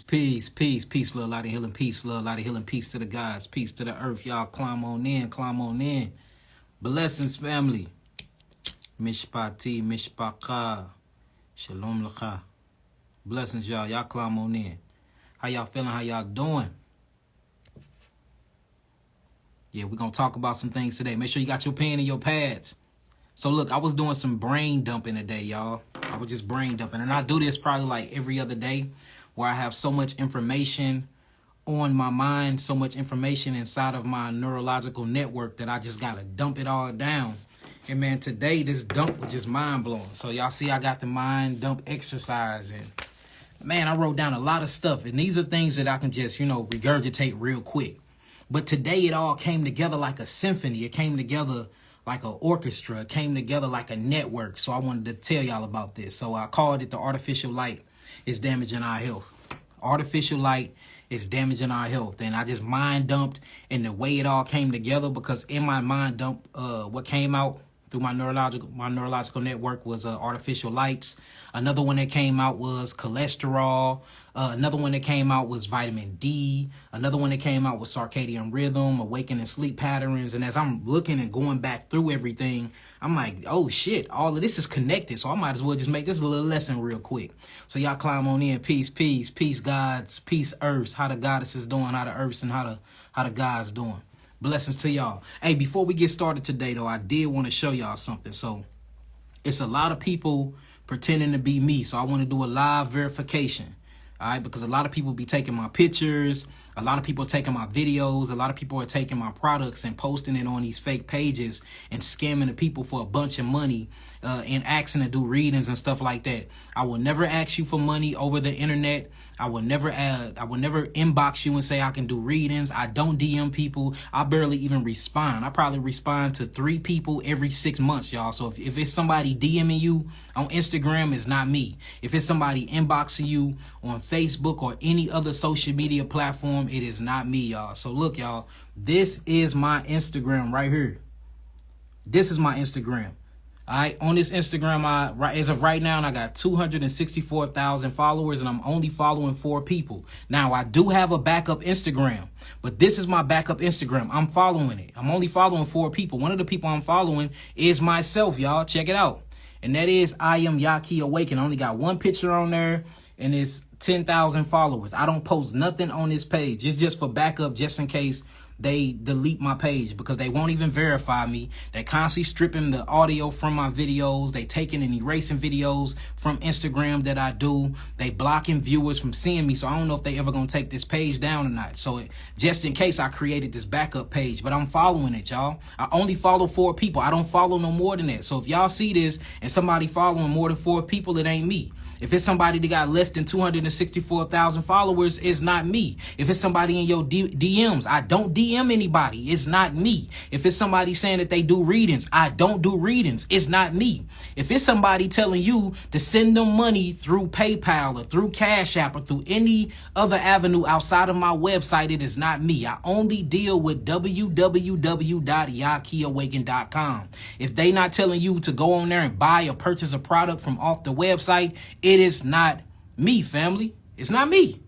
Peace, love, light of healing, peace, love, light of healing, peace to the gods, peace to the earth. Y'all climb on in. Blessings, family. Mishpati, mishpaka, shalom laka. Blessings, y'all. Y'all climb on in. How y'all feeling? How y'all doing? Yeah, we're going to talk about some things today. Make sure you got your pen and your pads. So, look, I was doing some brain dumping today, y'all. I was just brain dumping. And I do this probably like every other day where I have so much information on my mind, so much information inside of my neurological network that I just got to dump it all down. And, man, today this dump was just mind-blowing. So, y'all see I got the mind dump exercise. And, man, I wrote down a lot of stuff. And these are things that I can just, regurgitate real quick. But today it all came together like a symphony. It came together like an orchestra. It came together like a network. So I wanted to tell y'all about this. So I called it the artificial light is damaging our health. Artificial light is damaging our health. And I just mind dumped and the way it all came together, because in my mind dump, what came out through my neurological network was artificial lights. Another one that came out was cholesterol. Another one that came out was vitamin D. Another one that came out was circadian rhythm, awakening sleep patterns. And as I'm looking and going back through everything, I'm like, oh shit, all of this is connected. So I might as well just make this a little lesson real quick. So y'all climb on in. Peace, gods, peace, earths. How the goddesses doing, how the earths and how the gods doing. Blessings to y'all. Hey, before we get started today, though, I did want to show y'all something. So it's a lot of people pretending to be me. So I want to do a live verification. All right, because a lot of people be taking my pictures. A lot of people are taking my videos. A lot of people are taking my products and posting it on these fake pages and scamming the people for a bunch of money and asking to do readings and stuff like that. I will never ask you for money over the internet. I will never inbox you and say I can do readings. I don't DM people. I barely even respond. I probably respond to 3 people every 6 months, y'all. So if it's somebody DMing you on Instagram, it's not me. If it's somebody inboxing you on Facebook or any other social media platform, it is not me, y'all. So look, y'all, this is my Instagram right here. This is my Instagram. All right, on this Instagram, as of right now, I got 264,000 followers, and I'm only following 4 people. Now, I do have a backup Instagram, but this is my backup Instagram. I'm following it. I'm only following 4 people. One of the people I'm following is myself, y'all. Check it out. And that is I Am Yaki Awaken. I only got 1 picture on there, and it's 10,000 followers. I don't post nothing on this page. It's just for backup, just in case they delete my page, because they won't even verify me. They constantly stripping the audio from my videos. They taking and erasing videos from Instagram that I do. They blocking viewers from seeing me. So I don't know if they ever gonna take this page down or not. So just in case, I created this backup page, but I'm following it, y'all. I only follow 4 people. I don't follow no more than that. So if y'all see this and somebody following more than 4 people, it ain't me. If it's somebody that got less than 264,000 followers, it's not me. If it's somebody in your DMs, I don't DM anybody. It's not me. If it's somebody saying that they do readings, I don't do readings. It's not me. If it's somebody telling you to send them money through PayPal or through Cash App or through any other avenue outside of my website, it is not me. I only deal with www.yakiawaken.com. If they not telling you to go on there and buy or purchase a product from off the website, it is not me, family. It's not me.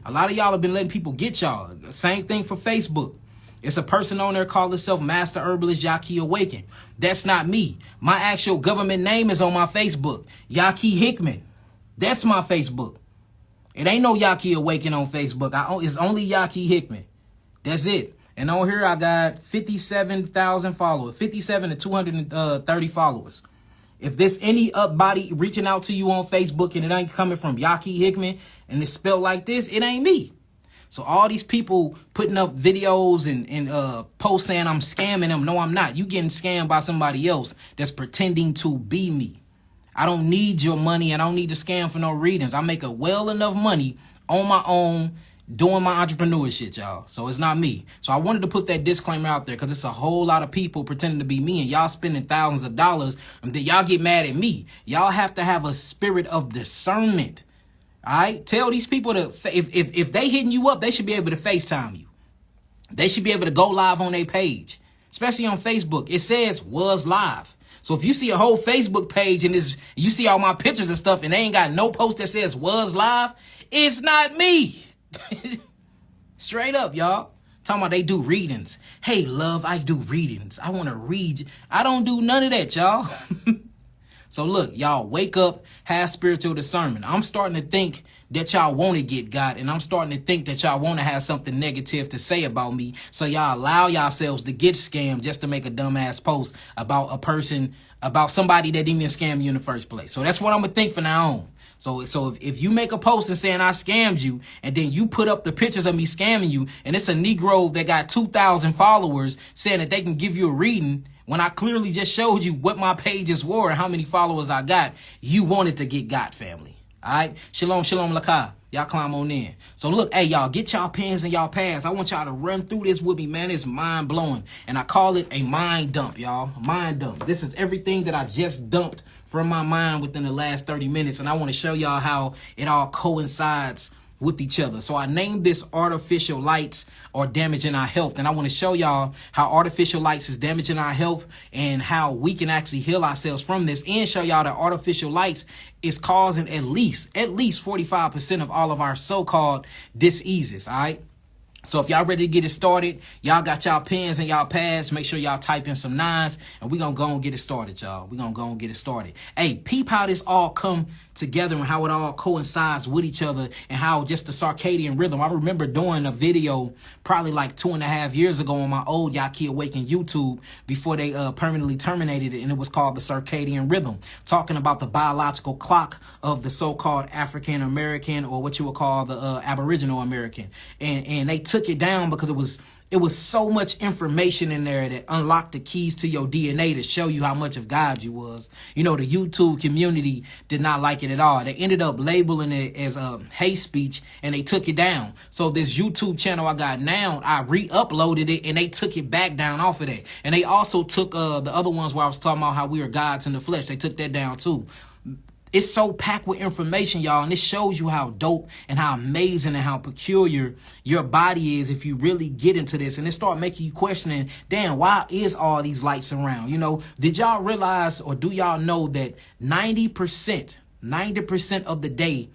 A lot of y'all have been letting people get y'all. Same thing for Facebook. It's a person on there called itself Master Herbalist Yaki Awaken. That's not me. My actual government name is on my Facebook. Yaki Hickman. That's my Facebook. It ain't no Yaki Awaken on Facebook. It's only Yaki Hickman. That's it. And on here, I got 57,000 followers. 57 to 230 followers. If there's any body reaching out to you on Facebook and it ain't coming from Yaki Hickman and it's spelled like this, it ain't me. So all these people putting up videos and posts saying I'm scamming them. No, I'm not. You getting scammed by somebody else that's pretending to be me. I don't need your money. I don't need to scam for no readings. I make well enough money on my own doing my entrepreneur shit, y'all. So it's not me. So I wanted to put that disclaimer out there because it's a whole lot of people pretending to be me and y'all spending thousands of dollars and then y'all get mad at me. Y'all have to have a spirit of discernment. All right? Tell these people to, if they hitting you up, they should be able to FaceTime you. They should be able to go live on their page, especially on Facebook. It says was live. So if you see a whole Facebook page and you see all my pictures and stuff and they ain't got no post that says was live, it's not me. Straight up, y'all. Talking about they do readings. Hey, love, I do readings. I want to read. I don't do none of that, y'all. So look, y'all wake up, have spiritual discernment. I'm starting to think that y'all want to get God, and I'm starting to think that y'all want to have something negative to say about me. So y'all allow yourselves to get scammed just to make a dumbass post about a person, about somebody that didn't even scam you in the first place. So that's what I'm going to think from now on. So if you make a post and saying I scammed you, and then you put up the pictures of me scamming you, and it's a Negro that got 2,000 followers saying that they can give you a reading, when I clearly just showed you what my pages were and how many followers I got, you wanted to get got, family. All right? Shalom, shalom, lakah. Y'all climb on in. So look, hey, y'all, get y'all pens and y'all pads. I want y'all to run through this with me, man. It's mind-blowing. And I call it a mind dump, y'all. Mind dump. This is everything that I just dumped from my mind within the last 30 minutes. And I want to show y'all how it all coincides with each other. So I named this artificial lights are damaging our health. And I want to show y'all how artificial lights is damaging our health and how we can actually heal ourselves from this, and show y'all that artificial lights is causing at least 45% of all of our so-called diseases. All right. So if y'all ready to get it started, y'all got y'all pens and y'all pads. Make sure y'all type in some 9s, and we're going to go and get it started, y'all. We're going to go and get it started. Hey, peep how this all come together and how it all coincides with each other, and how just the circadian rhythm. I remember doing a video probably like 2.5 years ago on my old Yaki Awaken YouTube before they permanently terminated it, and it was called the circadian rhythm, talking about the biological clock of the so-called African American, or what you would call the Aboriginal American, and they took it down because it was so much information in there that unlocked the keys to your DNA to show you how much of God you was. You know, the YouTube community did not like it at all. They ended up labeling it as hate speech, and they took it down. So this YouTube channel I got now, I re-uploaded it, and they took it back down off of that. And they also took the other ones where I was talking about how we are gods in the flesh. They took that down too. It's so packed with information, y'all, and it shows you how dope and how amazing and how peculiar your body is if you really get into this. And it start making you questioning, damn, why is all these lights around? You know, did y'all realize, or do y'all know that 90% of the day,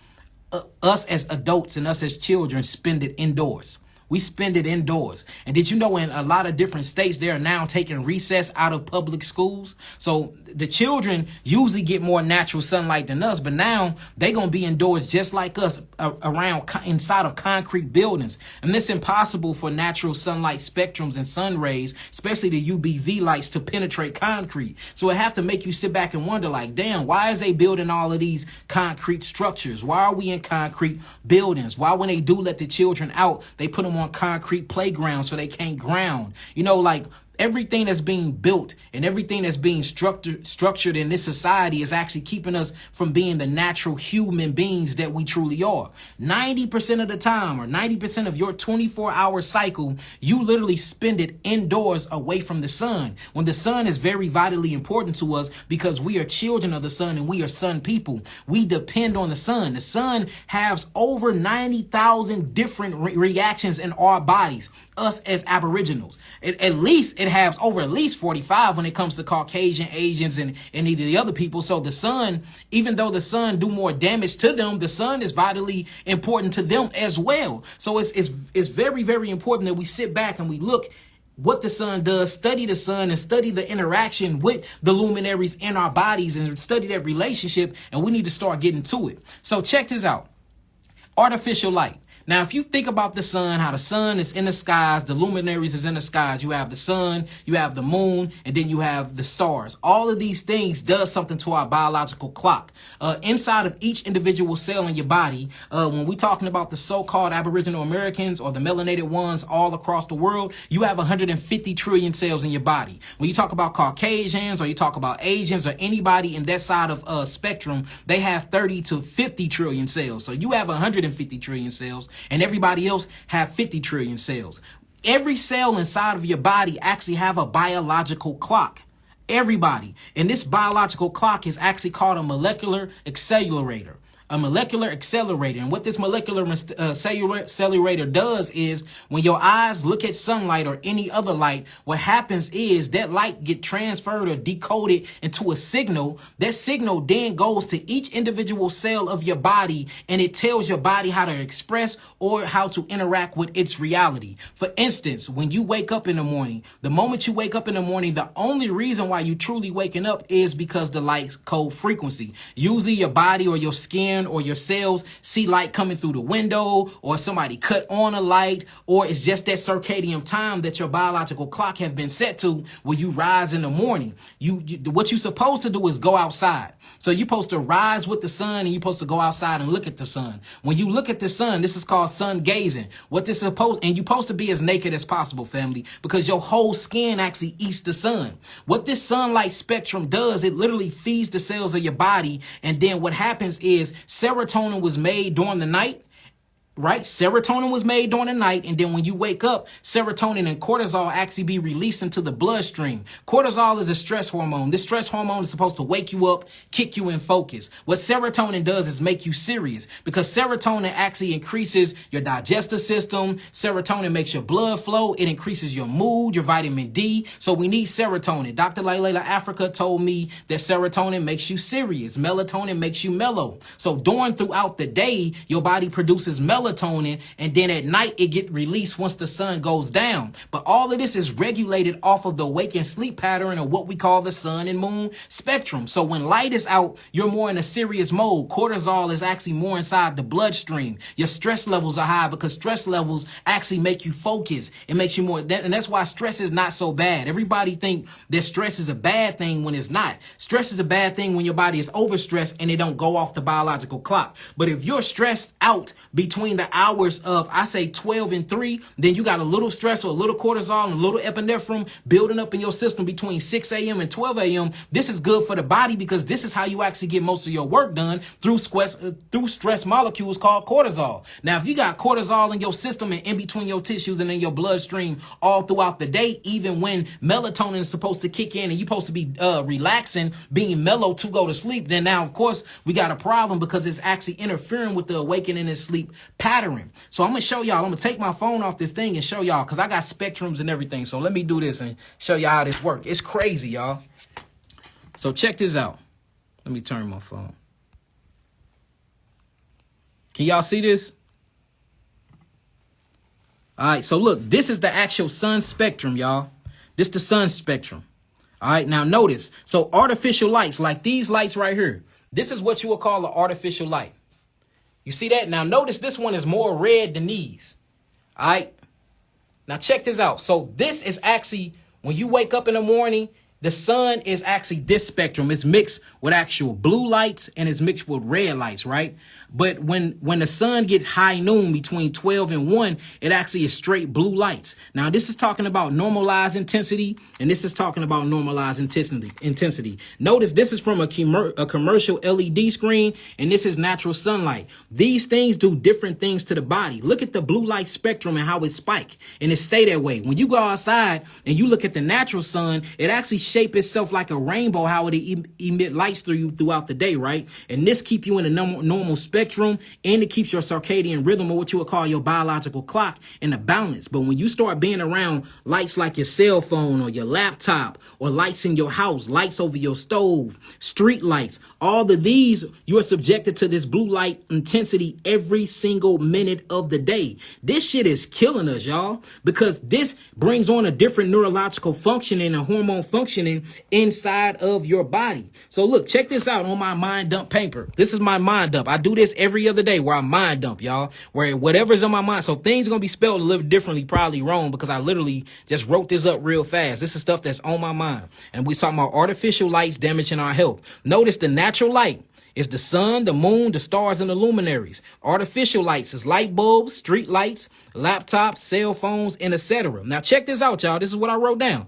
us as adults and us as children spend it indoors? We spend it indoors. And did you know in a lot of different states, they are now taking recess out of public schools? So the children usually get more natural sunlight than us, but now they're going to be indoors just like us around inside of concrete buildings. And it's impossible for natural sunlight spectrums and sun rays, especially the UVB lights, to penetrate concrete. So it have to make you sit back and wonder, like, damn, why is they building all of these concrete structures? Why are we in concrete buildings? Why, when they do let the children out, they put them on concrete playgrounds so they can't ground? You know, like, everything that's being built and everything that's being structured in this society is actually keeping us from being the natural human beings that we truly are. 90% of the time, or 90% of your 24-hour cycle, you literally spend it indoors away from the sun, when the sun is very vitally important to us because we are children of the sun and we are sun people. We depend on the sun. The sun has over 90,000 different reactions in our bodies, us as Aboriginals. At least it has over at least 45 when it comes to Caucasian, Asians, and either the other people. So the sun, even though the sun do more damage to them, the sun is vitally important to them as well. So it's very, very important that we sit back and we look what the sun does, study the sun, and study the interaction with the luminaries in our bodies, and study that relationship. And we need to start getting to it. So check this out. Artificial light. Now, if you think about the sun, how the sun is in the skies, the luminaries is in the skies. You have the sun, you have the moon, and then you have the stars. All of these things does something to our biological clock. Inside of each individual cell in your body, when we're talking about the so-called Aboriginal Americans or the melanated ones all across the world, you have 150 trillion cells in your body. When you talk about Caucasians, or you talk about Asians, or anybody in that side of spectrum, they have 30 to 50 trillion cells. So you have 150 trillion cells. And everybody else have 50 trillion cells. Every cell inside of your body actually have a biological clock. Everybody. And this biological clock is actually called a molecular accelerator. a molecular accelerator. And what this molecular cellular accelerator does is when your eyes look at sunlight or any other light, what happens is that light get transferred or decoded into a signal. That signal then goes to each individual cell of your body, and it tells your body how to express or how to interact with its reality. For instance, when you wake up in the morning, the moment you wake up in the morning, the only reason why you truly waking up is because the light code frequency. Usually your body or your skin or your cells see light coming through the window, or somebody cut on a light, or it's just that circadian time that your biological clock have been set to where you rise in the morning. What you're supposed to do is go outside. So you're supposed to rise with the sun, and you're supposed to go outside and look at the sun. When you look at the sun, this is called sun gazing. What this is supposed, and you're supposed to be as naked as possible, family, because your whole skin actually eats the sun. What this sunlight spectrum does, it literally feeds the cells of your body. And then what happens is serotonin was made during the night. Right? Serotonin was made during the night. And then when you wake up, serotonin and cortisol actually be released into the bloodstream. Cortisol is a stress hormone. This stress hormone is supposed to wake you up, kick you in focus. What serotonin does is make you serious, because serotonin actually increases your digestive system. Serotonin makes your blood flow. It increases your mood, your vitamin D. So we need serotonin. Dr. Layla Africa told me that serotonin makes you serious. Melatonin makes you mellow. So throughout the day, your body produces melatonin, and then at night it get released once the sun goes down. But all of this is regulated off of the wake and sleep pattern of what we call the sun and moon spectrum. So when light is out, you're more in a serious mode. Cortisol is actually more inside the bloodstream. Your stress levels are high because stress levels actually make you focus. It makes you more, and that's why stress is not so bad. Everybody think that stress is a bad thing when it's not. Stress is a bad thing when your body is overstressed and it don't go off the biological clock. But if you're stressed out between the hours of, I say 12 and 3, then you got a little stress or a little cortisol and a little epinephrine building up in your system between 6 a.m. and 12 a.m. This is good for the body, because this is how you actually get most of your work done, through stress molecules called cortisol. Now, if you got cortisol in your system and in between your tissues and in your bloodstream all throughout the day, even when melatonin is supposed to kick in and you're supposed to be relaxing, being mellow to go to sleep, then now, of course, we got a problem, because it's actually interfering with the awakening and sleep pattern. So I'm going to show y'all. I'm going to take my phone off this thing and show y'all, because I got spectrums and everything. So let me do this and show y'all how this works. It's crazy, y'all. So check this out. Let me turn my phone. Can y'all see this? All right. So look, this is the actual sun spectrum, y'all. This is the sun spectrum. All right. Now notice. So artificial lights, like these lights right here, this is what you would call an artificial light. You see that? Now notice this one is more red than these. All right. Now check this out. So this is actually, when you wake up in the morning, the sun is actually this spectrum. It's mixed with actual blue lights and it's mixed with red lights, right? But when the sun gets high noon between 12 and 1, it actually is straight blue lights. Now, this is talking about normalized intensity, and this is talking about normalized intensity. Notice this is from a commercial LED screen, and this is natural sunlight. These things do different things to the body. Look at the blue light spectrum and how it spike, and it stay that way. When you go outside and you look at the natural sun, it actually shape itself like a rainbow, how it emit lights through you throughout the day, right? And this keep you in a normal spectrum, and it keeps your circadian rhythm, or what you would call your biological clock, in a balance. But when you start being around lights like your cell phone or your laptop, or lights in your house, lights over your stove, street lights, all of these, you are subjected to this blue light intensity every single minute of the day. This shit is killing us, y'all, because this brings on a different neurological functioning and hormone functioning inside of your body. So look, check this out on my mind dump paper. This is my mind dump. I do this every other day where I mind dump, y'all, where whatever's on my mind. So things are going to be spelled a little differently, probably wrong, because I literally just wrote this up real fast. This is stuff that's on my mind. And we're talking about artificial lights damaging our health. Notice the natural light is the sun, the moon, the stars, and the luminaries. Artificial lights is light bulbs, street lights, laptops, cell phones, and etc. Now check this out, y'all. This is what I wrote down.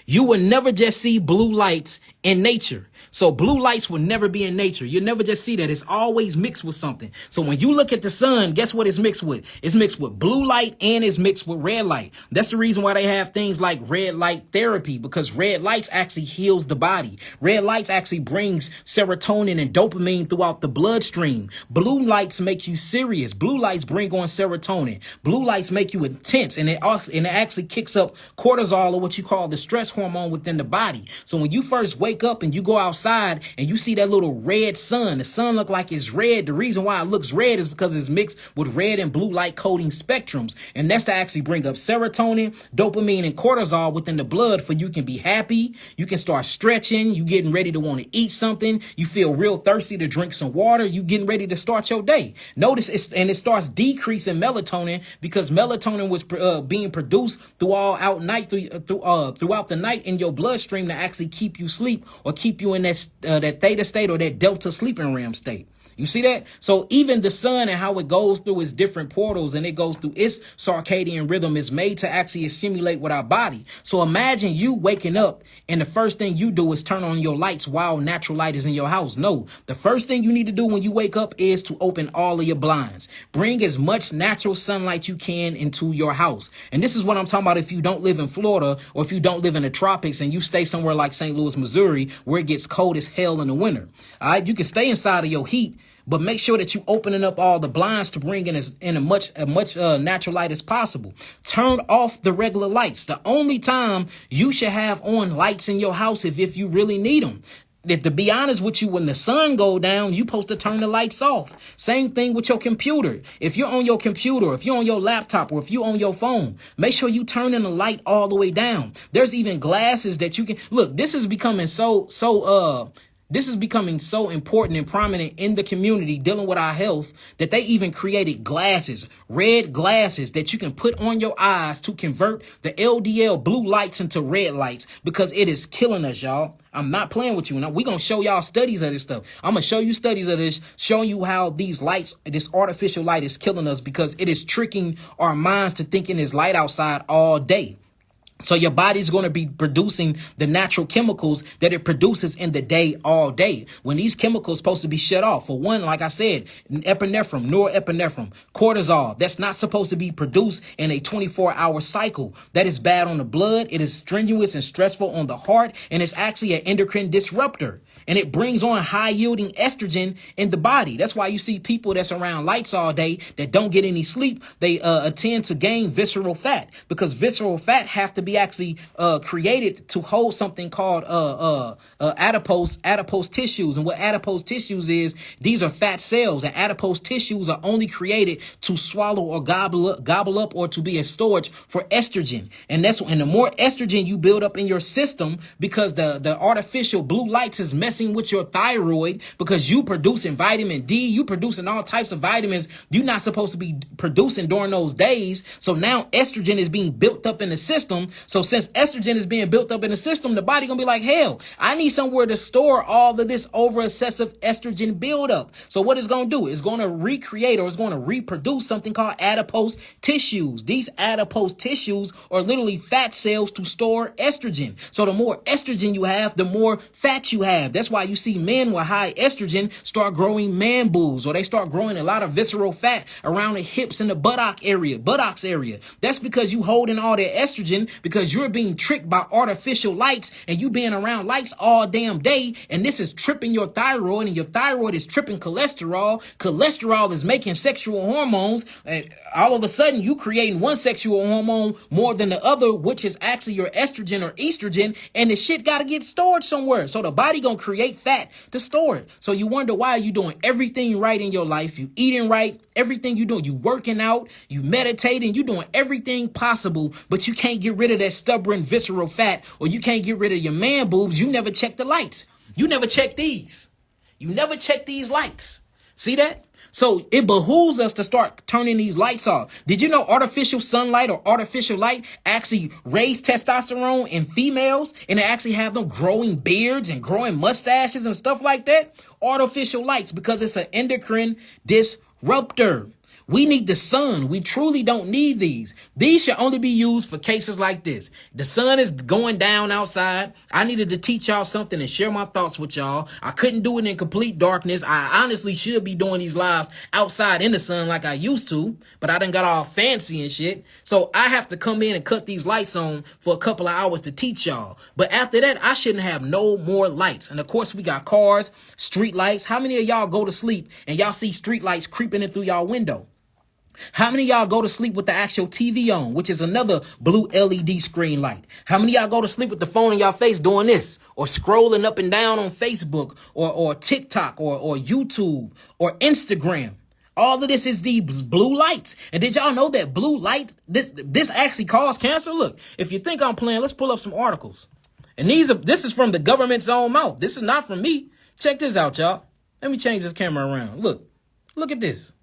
You will never just see blue lights in nature. So blue lights will never be in nature. You'll never just see that. It's always mixed with something. So when you look at the sun, guess what it's mixed with? It's mixed with blue light and it's mixed with red light. That's the reason why they have things like red light therapy, because red lights actually heals the body. Red lights actually brings serotonin and dopamine throughout the bloodstream. Blue lights make you serious. Blue lights bring on serotonin. Blue lights make you intense, and it actually kicks up cortisol, or what you call the stress hormone within the body. So when you first wake up and you go outside and you see that little red sun, the sun look like it's red. The reason why it looks red is because it's mixed with red and blue light coding spectrums. And that's to actually bring up serotonin, dopamine, and cortisol within the blood, for you can be happy. You can start stretching. You getting ready to want to eat something. You feel real thirsty to drink some water. You getting ready to start your day. Notice it starts decreasing melatonin, because melatonin was being produced throughout the night in your bloodstream to actually keep you asleep, or keep you in that theta state, or that delta sleeping REM state. You see that? So even the sun and how it goes through its different portals, and it goes through its circadian rhythm, is made to actually assimilate with our body. So imagine you waking up and the first thing you do is turn on your lights while natural light is in your house. No, the first thing you need to do when you wake up is to open all of your blinds. Bring as much natural sunlight you can into your house. And this is what I'm talking about if you don't live in Florida, or if you don't live in the tropics and you stay somewhere like St. Louis, Missouri, where it gets cold as hell in the winter. All right, you can stay inside of your heat, but make sure that you opening up all the blinds to bring in as much natural light as possible. Turn off the regular lights. The only time you should have on lights in your house if you really need them. If, to be honest with you, when the sun go down, you supposed to turn the lights off. Same thing with your computer. If you're on your computer, if you're on your laptop, or if you're on your phone, make sure you turn in the light all the way down. There's even glasses that you can look. This is becoming This is becoming so important and prominent in the community dealing with our health, that they even created glasses, red glasses that you can put on your eyes to convert the LDL blue lights into red lights, because it is killing us, y'all. I'm not playing with you. Now, we're going to show y'all studies of this stuff. I'm going to show you studies of this, showing you how these lights, this artificial light, is killing us, because it is tricking our minds to thinking there's light outside all day. So your body's going to be producing the natural chemicals that it produces in the day all day, when these chemicals supposed to be shut off. For one, like I said, epinephrine, norepinephrine, cortisol, that's not supposed to be produced in a 24-hour cycle. That is bad on the blood. It is strenuous and stressful on the heart, and it's actually an endocrine disruptor. And it brings on high yielding estrogen in the body. That's why you see people that's around lights all day that don't get any sleep. They tend to gain visceral fat, because visceral fat have to be actually created to hold something called adipose tissues. And what adipose tissues is, these are fat cells, and adipose tissues are only created to swallow or gobble up or to be a storage for estrogen. And the more estrogen you build up in your system, because the artificial blue lights is messing with your thyroid, because you producing vitamin D, you producing all types of vitamins you're not supposed to be producing during those days. So now estrogen is being built up in the system. So since estrogen is being built up in the system, the body gonna be like, hell, I need somewhere to store all of this over excessive estrogen buildup. So what it's gonna do is going to recreate, or it's going to reproduce something called adipose tissues. These adipose tissues are literally fat cells to store estrogen. So the more estrogen you have, the more fat you have. That's why you see men with high estrogen start growing man boobs, or they start growing a lot of visceral fat around the hips and the buttocks area. That's because you holding all that estrogen, because you're being tricked by artificial lights, and you being around lights all damn day. And this is tripping your thyroid, and your thyroid is tripping cholesterol. Cholesterol is making sexual hormones. And all of a sudden you creating one sexual hormone more than the other, which is actually your estrogen or estrogen. And the shit got to get stored somewhere. So the body gonna create fat to store it. So you wonder why you doing everything right in your life. You eating right, everything you doing, you working out, you meditating, you doing everything possible, but you can't get rid of that stubborn visceral fat, or you can't get rid of your man boobs. You never check the lights. You never check these. You never check these lights. See that? So it behooves us to start turning these lights off. Did you know artificial sunlight or artificial light actually raise testosterone in females, and they actually have them growing beards and growing mustaches and stuff like that? Artificial lights, because it's an endocrine disruptor. We need the sun. We truly don't need these. These should only be used for cases like this. The sun is going down outside. I needed to teach y'all something and share my thoughts with y'all. I couldn't do it in complete darkness. I honestly should be doing these lives outside in the sun like I used to, but I done got all fancy and shit. So I have to come in and cut these lights on for a couple of hours to teach y'all. But after that, I shouldn't have no more lights. And of course, we got cars, street lights. How many of y'all go to sleep and y'all see street lights creeping in through y'all window? How many of y'all go to sleep with the actual TV on, which is another blue LED screen light? How many of y'all go to sleep with the phone in y'all face doing this or scrolling up and down on Facebook or TikTok or YouTube or Instagram? All of this is these blue lights. And did y'all know that blue light, this actually causes cancer? Look, if you think I'm playing, let's pull up some articles. And this is from the government's own mouth. This is not from me. Check this out, y'all. Let me change this camera around. Look at this.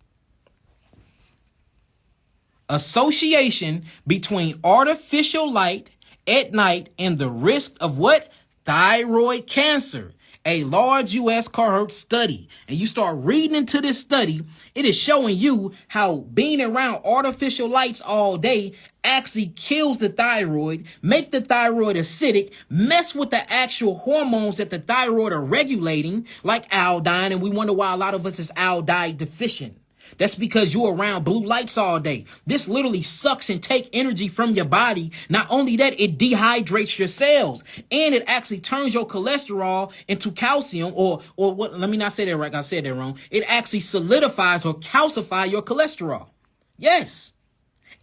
Association between artificial light at night and the risk of what? Thyroid cancer. A large U.S. cohort study. And you start reading into this study, it is showing you how being around artificial lights all day actually kills the thyroid, make the thyroid acidic, mess with the actual hormones that the thyroid are regulating, like iodine, and we wonder why a lot of us is iodine deficient. That's because you're around blue lights all day. This literally sucks and take energy from your body. Not only that, it dehydrates your cells and it actually turns your cholesterol into calcium or what? Let me not say that right. I said that wrong. It actually solidifies or calcifies your cholesterol. Yes.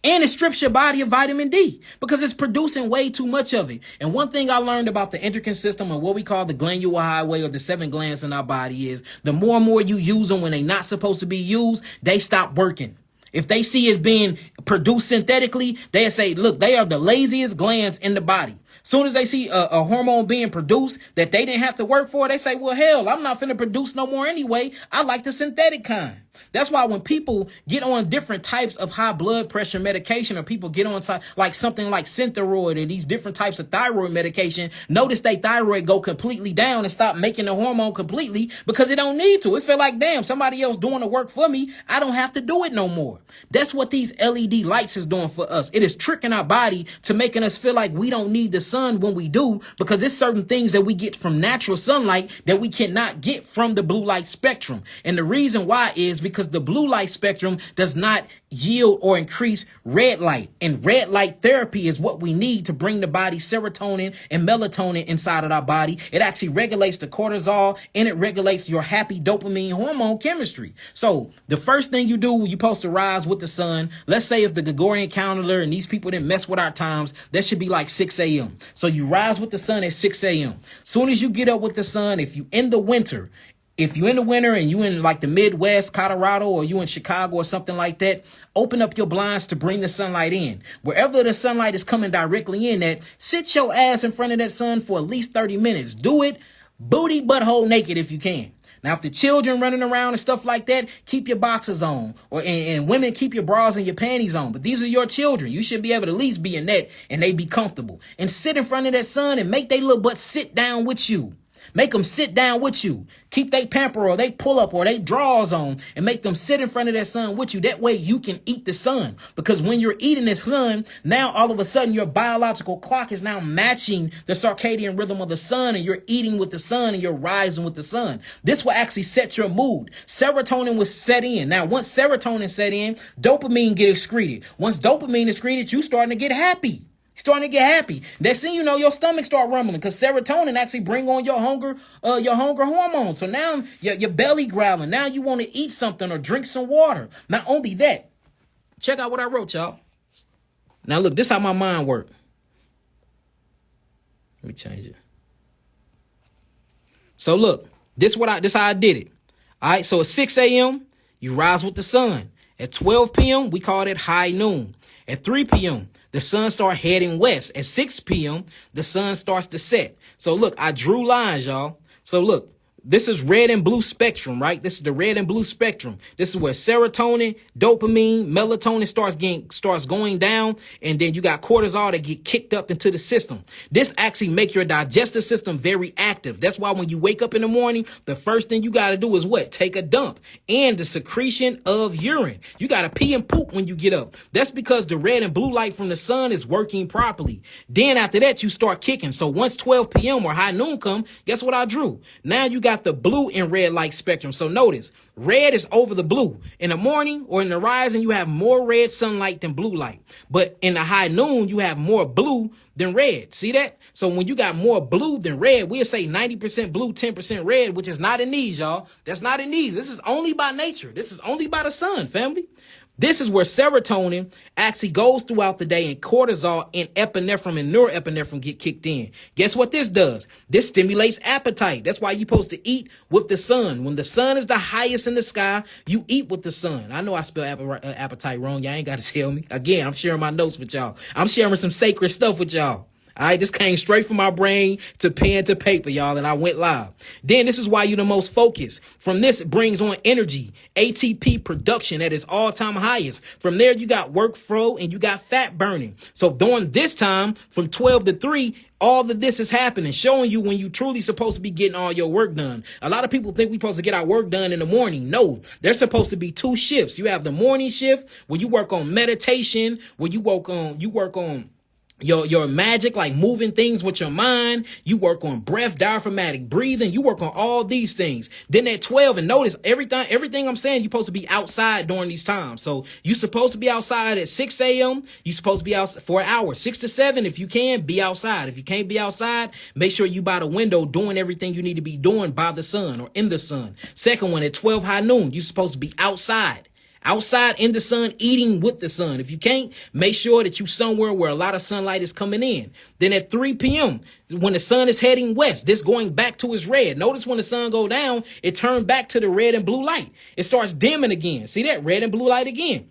And it strips your body of vitamin D because it's producing way too much of it. And one thing I learned about the endocrine system and what we call the glandular highway or the 7 glands in our body is the more and more you use them when they're not supposed to be used, they stop working. If they see it's being produced synthetically, they say, look, they are the laziest glands in the body. Soon as they see a hormone being produced that they didn't have to work for, they say, well, hell, I'm not finna produce no more anyway. I like the synthetic kind. That's why when people get on different types of high blood pressure medication or people get on like something like Synthroid or these different types of thyroid medication, notice they thyroid go completely down and stop making the hormone completely because it don't need to. It feel like, damn, somebody else doing the work for me. I don't have to do it no more. That's what these LED lights is doing for us. It is tricking our body to making us feel like we don't need the sun when we do, because there's certain things that we get from natural sunlight that we cannot get from the blue light spectrum. And the reason why is because the blue light spectrum does not yield or increase red light. And red light therapy is what we need to bring the body serotonin and melatonin inside of our body. It actually regulates the cortisol and it regulates your happy dopamine hormone chemistry. So the first thing you do, you're supposed to rise with the sun. Let's say if the Gregorian calendar and these people didn't mess with our times, that should be like 6 a.m. So you rise with the sun at 6 a.m. Soon as you get up with the sun, if you're in the winter and you in like the Midwest, Colorado, or you in Chicago or something like that, open up your blinds to bring the sunlight in. Wherever the sunlight is coming directly in at, sit your ass in front of that sun for at least 30 minutes. Do it booty butthole naked if you can. Now, if the children running around and stuff like that, keep your boxers on. And women, keep your bras and your panties on. But these are your children. You should be able to at least be in that and they be comfortable. And sit in front of that sun and make they little butt sit down with you. Make them sit down with you. Keep they pamper or they pull up or they drawers on and make them sit in front of that sun with you. That way you can eat the sun. Because when you're eating the sun, now all of a sudden your biological clock is now matching the circadian rhythm of the sun, and you're eating with the sun and you're rising with the sun. This will actually set your mood. Serotonin will set in. Now, once serotonin set in, dopamine get excreted. Once dopamine is excreted, you starting to get happy. Starting to get happy. Next thing you know, your stomach start rumbling because serotonin actually bring on your hunger hormone. So now your belly growling. Now you want to eat something or drink some water. Not only that, check out what I wrote, y'all. Now look, this is how my mind works. Let me change it. So look, this how I did it. All right, so at 6 a.m., you rise with the sun. At 12 p.m., we call it high noon. At 3 p.m., the sun starts heading west. At 6 p.m., the sun starts to set. So look, I drew lines, y'all. So look, This is red and blue spectrum, right? This is the red and blue spectrum. This is where serotonin, dopamine, melatonin starts going down, and then you got cortisol that get kicked up into the system. This actually makes your digestive system very active. That's why when you wake up in the morning, the first thing you got to do is what? Take a dump. And the secretion of urine. You got to pee and poop when you get up. That's because the red and blue light from the sun is working properly. Then after that, you start kicking. So once 12 p.m. or high noon come, guess what I drew? Now you got the blue and red light spectrum. So notice, red is over the blue. In the morning or in the rising, you have more red sunlight than blue light. But in the high noon, you have more blue than red. See that? So when you got more blue than red, we'll say 90% blue, 10% red, which is not in these, y'all. That's not in these. This is only by nature. This is only by the sun, family. This is where serotonin actually goes throughout the day and cortisol and epinephrine and norepinephrine get kicked in. Guess what this does? This stimulates appetite. That's why you're supposed to eat with the sun. When the sun is the highest in the sky, you eat with the sun. I know I spelled appetite wrong. Y'all ain't got to tell me. Again, I'm sharing my notes with y'all. I'm sharing some sacred stuff with y'all. All right, this came straight from my brain to pen to paper, y'all, and I went live. Then this is why you're the most focused. From this, it brings on energy, ATP production at its all-time highest. From there, you got workflow and you got fat burning. So during this time, from 12 to 3, all of this is happening, showing you when you truly supposed to be getting all your work done. A lot of people think we're supposed to get our work done in the morning. No, there's supposed to be 2 shifts. You have the morning shift where you work on meditation, where you work on your magic, like moving things with your mind. You work on breath, diaphragmatic breathing. You work on all these things. Then at 12, and notice everything I'm saying, you're supposed to be outside during these times. So you're supposed to be outside at 6 a.m. You're supposed to be out for an hour, 6 to 7. If you can, be outside. If you can't be outside, make sure you by the window doing everything you need to be doing by the sun or in the sun. Second one, at 12 high noon, you're supposed to be outside in the sun, eating with the sun. If you can't, make sure that you somewhere where a lot of sunlight is coming in. Then at 3 p.m., when the sun is heading west, this going back to its red. Notice when the sun go down, it turned back to the red and blue light. It starts dimming again. See that? Red and blue light again.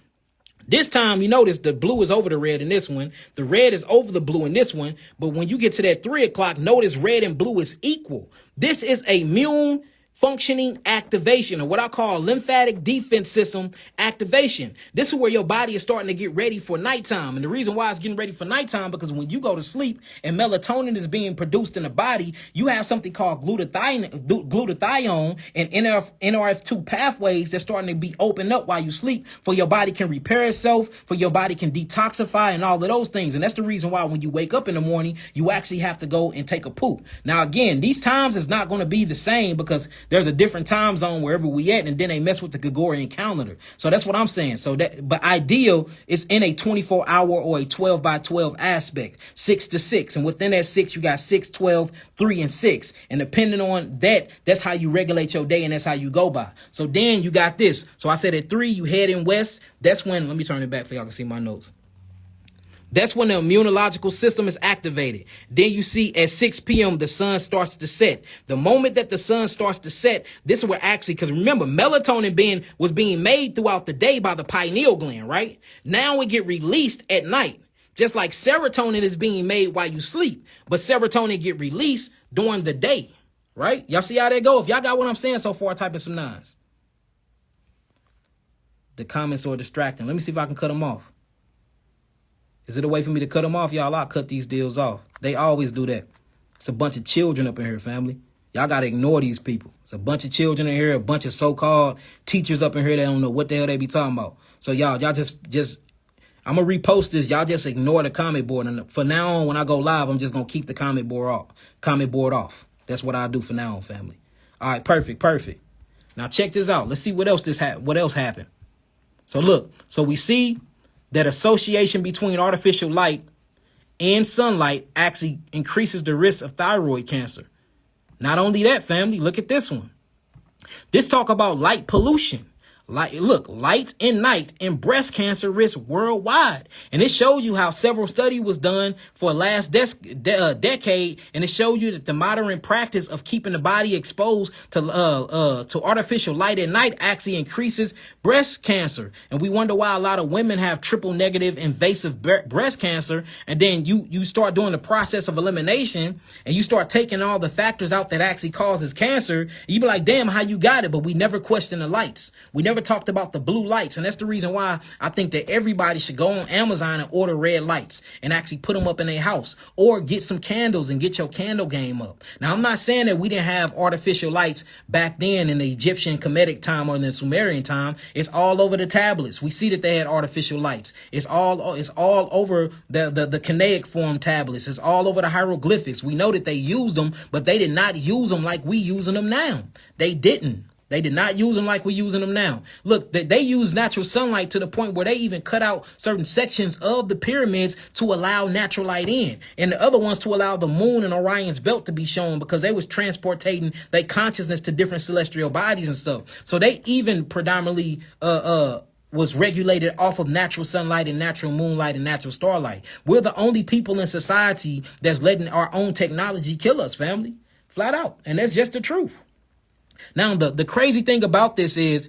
This time, you notice the blue is over the red in this one. The red is over the blue in this one. But when you get to that 3 o'clock, notice red and blue is equal. This is a immune functioning activation, or what I call lymphatic defense system activation. This is where your body is starting to get ready for nighttime. And the reason why it's getting ready for nighttime, because when you go to sleep and melatonin is being produced in the body, you have something called glutathione and NRF2 pathways that's starting to be opened up while you sleep, for your body can repair itself, for your body can detoxify and all of those things. And that's the reason why when you wake up in the morning, you actually have to go and take a poop. Now, again, these times is not going to be the same because there's a different time zone wherever we at, and then they mess with the Gregorian calendar. So that's what I'm saying. But ideal is in a 24-hour or a 12 by 12 aspect, 6 to 6. And within that 6, you got 6, 12, 3, and 6. And depending on that, that's how you regulate your day, and that's how you go by. So then you got this. So I said at 3, you head in west. That's when, let me turn it back so y'all can see my notes. That's when the immunological system is activated. Then you see at 6 p.m., the sun starts to set. The moment that the sun starts to set, this is where actually, because remember, melatonin was being made throughout the day by the pineal gland, right? Now it get released at night. Just like serotonin is being made while you sleep, but serotonin get released during the day, right? Y'all see how that go? If y'all got what I'm saying so far, type in some 9s. The comments are distracting. Let me see if I can cut them off. Is it a way for me to cut them off, y'all? I'll cut these deals off. They always do that. It's a bunch of children up in here, family. Y'all got to ignore these people. It's a bunch of children in here, a bunch of so-called teachers up in here that don't know what the hell they be talking about. So y'all just, I'm going to repost this. Y'all just ignore the comment board. And for now on, when I go live, I'm just going to keep the comment board off. That's what I'll do for now on, family. All right, perfect. Now check this out. Let's see what else happened. So look, so we see that association between artificial light and sunlight actually increases the risk of thyroid cancer. Not only that, family, look at this one. This talk about light pollution. Light and night and breast cancer risk worldwide. And it showed you how several study was done for last decade. And it showed you that the modern practice of keeping the body exposed to artificial light at night actually increases breast cancer. And we wonder why a lot of women have triple negative invasive breast cancer. And then you start doing the process of elimination and you start taking all the factors out that actually causes cancer. You be like, damn, how you got it? But we never question the lights. We never talked about the blue lights. And that's the reason why I think that everybody should go on Amazon and order red lights and actually put them up in their house, or get some candles and get your candle game up. Now, I'm not saying that we didn't have artificial lights back then in the Egyptian Kemetic time or in the Sumerian time. It's all over the tablets. We see that they had artificial lights. It's all over the Canaic form tablets. It's all over the hieroglyphics. We know that they used them, but they did not use them like we using them now. They didn't. They did not use them like we're using them now. Look, they use natural sunlight to the point where they even cut out certain sections of the pyramids to allow natural light in, and the other ones to allow the moon and Orion's belt to be shown, because they was transporting their consciousness to different celestial bodies and stuff. So they even predominantly was regulated off of natural sunlight and natural moonlight and natural starlight. We're the only people in society that's letting our own technology kill us, family. Flat out. And that's just the truth. Now, the crazy thing about this is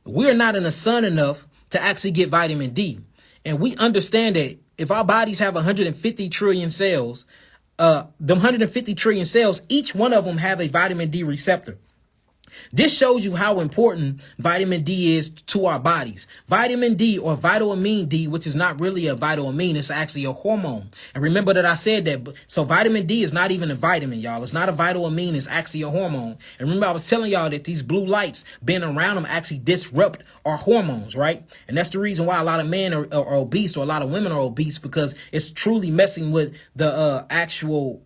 we're not in the sun enough to actually get vitamin D. And we understand that if our bodies have 150 trillion cells, the 150 trillion cells, each one of them have a vitamin D receptor. This shows you how important vitamin D is to our bodies. Vitamin D, or vitamin D, which is not really a vitamin, it's actually a hormone. And remember that I said that. So vitamin D is not even a vitamin, y'all. It's not a vitamin, it's actually a hormone. And remember, I was telling y'all that these blue lights being around them actually disrupt our hormones, right? And that's the reason why a lot of men are obese, or a lot of women are obese, because it's truly messing with the actual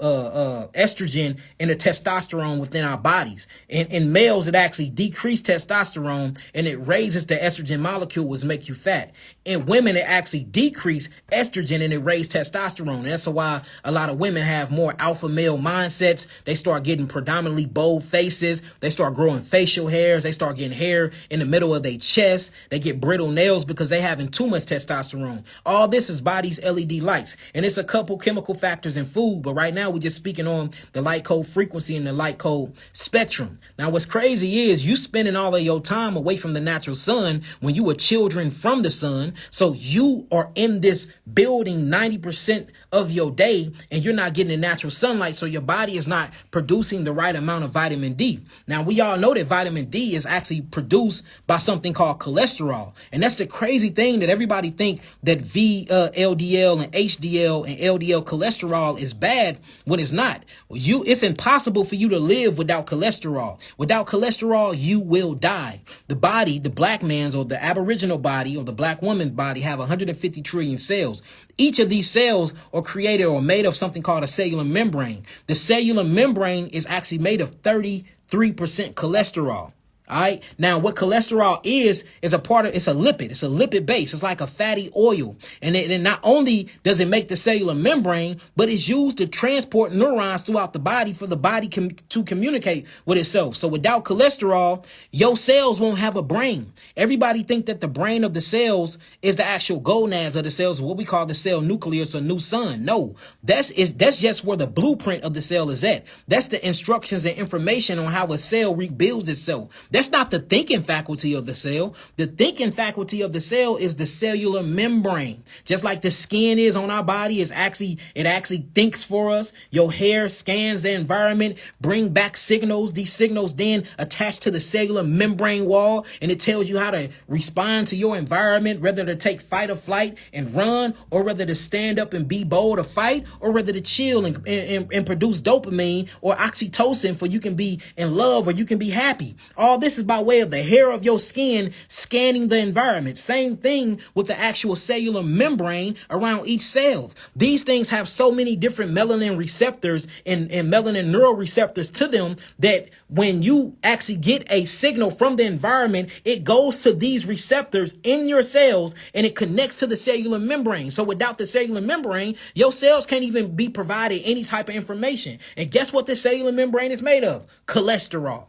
estrogen and the testosterone within our bodies. And in males, it actually decreases testosterone and it raises the estrogen molecule, which make you fat. In women, it actually decreases estrogen and it raises testosterone. And that's why a lot of women have more alpha male mindsets. They start getting predominantly bold faces. They start growing facial hairs. They start getting hair in the middle of their chest. They get brittle nails because they having too much testosterone. All this is body's LED lights. And it's a couple chemical factors in food. But right now, we're just speaking on the light code frequency and the light code spectrum. Now, what's crazy is you spending all of your time away from the natural sun when you were children from the sun. So you are in this building 90% of your day and you're not getting the natural sunlight. So your body is not producing the right amount of vitamin D. Now, we all know that vitamin D is actually produced by something called cholesterol. And that's the crazy thing, that everybody think that VLDL and HDL and LDL cholesterol is bad when it's not. It's impossible for you to live without cholesterol. Without cholesterol, you will die. The body, the black man's or the aboriginal body or the black woman's body have 150 trillion cells. Each of these cells are created or made of something called a cellular membrane. The cellular membrane is actually made of 33% cholesterol. All right. Now, what cholesterol is a part of, it's a lipid. It's a lipid base. It's like a fatty oil. And not only does it make the cellular membrane, but it's used to transport neurons throughout the body for the body to communicate with itself. So without cholesterol, your cells won't have a brain. Everybody think that the brain of the cells is the actual gonads of the cells, what we call the cell nucleus or new sun. No, that's just where the blueprint of the cell is at. That's the instructions and information on how a cell rebuilds itself. That's not the thinking faculty of the cell. The thinking faculty of the cell is the cellular membrane. Just like the skin is on our body, it actually thinks for us. Your hair scans the environment, bring back signals. These signals then attach to the cellular membrane wall, and it tells you how to respond to your environment, whether to take fight or flight and run, or whether to stand up and be bold or fight, or whether to chill and produce dopamine or oxytocin for you can be in love or you can be happy. All this is by way of the hair of your skin scanning the environment. Same thing with the actual cellular membrane around each cell. These things have so many different melanin receptors and melanin neuroreceptors to them that when you actually get a signal from the environment, it goes to these receptors in your cells and it connects to the cellular membrane. So without the cellular membrane, your cells can't even be provided any type of information. And guess what the cellular membrane is made of? Cholesterol.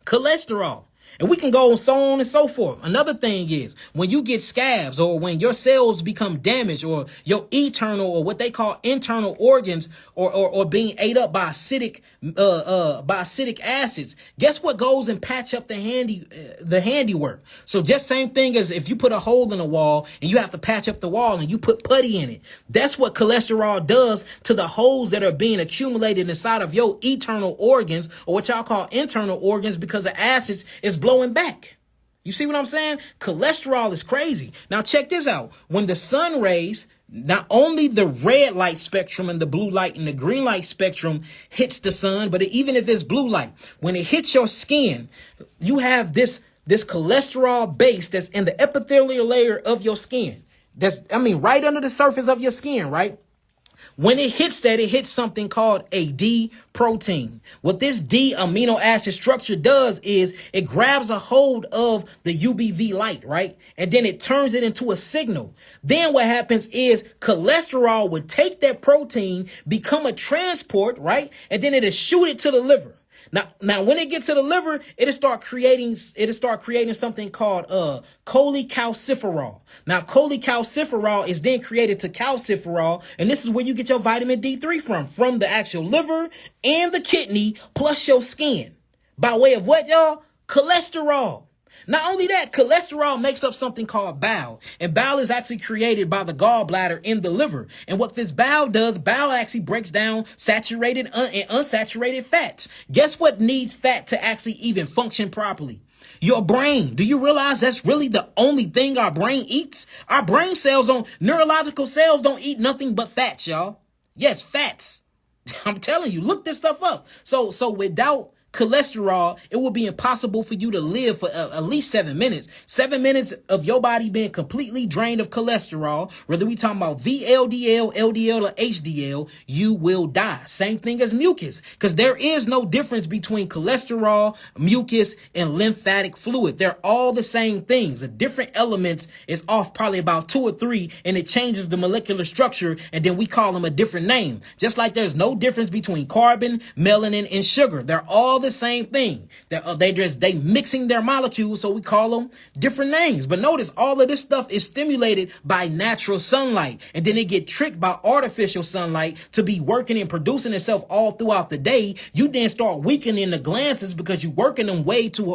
Cholesterol. And we can go so on and so forth. Another thing is when you get scabs or when your cells become damaged or your eternal or what they call internal organs or being ate up by acidic acids, guess what goes and patch up the handiwork. So just same thing as if you put a hole in a wall and you have to patch up the wall and you put putty in it. That's what cholesterol does to the holes that are being accumulated inside of your eternal organs or what y'all call internal organs because the acids is blowing back. You see what I'm saying? Cholesterol is crazy. Now check this out. When the sun rays, not only the red light spectrum and the blue light and the green light spectrum hits the sun, but even if it's blue light, when it hits your skin, you have this cholesterol base that's in the epithelial layer of your skin. Right under the surface of your skin, right? When it hits that, it hits something called a D protein. What this D amino acid structure does is it grabs a hold of the UVB light, right? And then it turns it into a signal. Then what happens is cholesterol would take that protein, become a transport, right? And then it'll shoot it to the liver. Now, when it gets to the liver, it'll start creating something called cholecalciferol. Now, cholecalciferol is then created to calciferol, and this is where you get your vitamin D3 from the actual liver and the kidney plus your skin. By way of what, y'all? Cholesterol. Not only that, cholesterol makes up something called bile, and bile is actually created by the gallbladder in the liver. And what this bile does, bile actually breaks down saturated and unsaturated fats. Guess what needs fat to actually even function properly? Your brain. Do you realize that's really the only thing our brain eats? Our brain cells neurological cells don't eat nothing but fats, y'all. Yes, fats. I'm telling you, look this stuff up. So without cholesterol, it will be impossible for you to live for at least 7 minutes. 7 minutes of your body being completely drained of cholesterol, whether we talking about VLDL, LDL, or HDL, you will die. Same thing as mucus, because there is no difference between cholesterol, mucus, and lymphatic fluid. They're all the same things. The different elements is off probably about 2 or 3, and it changes the molecular structure, and then we call them a different name. Just like there's no difference between carbon, melanin, and sugar. They're all the same thing. They mixing their molecules, so we call them different names. But notice all of this stuff is stimulated by natural sunlight, and then it get tricked by artificial sunlight to be working and producing itself all throughout the day. You then start weakening the glands because you working them way too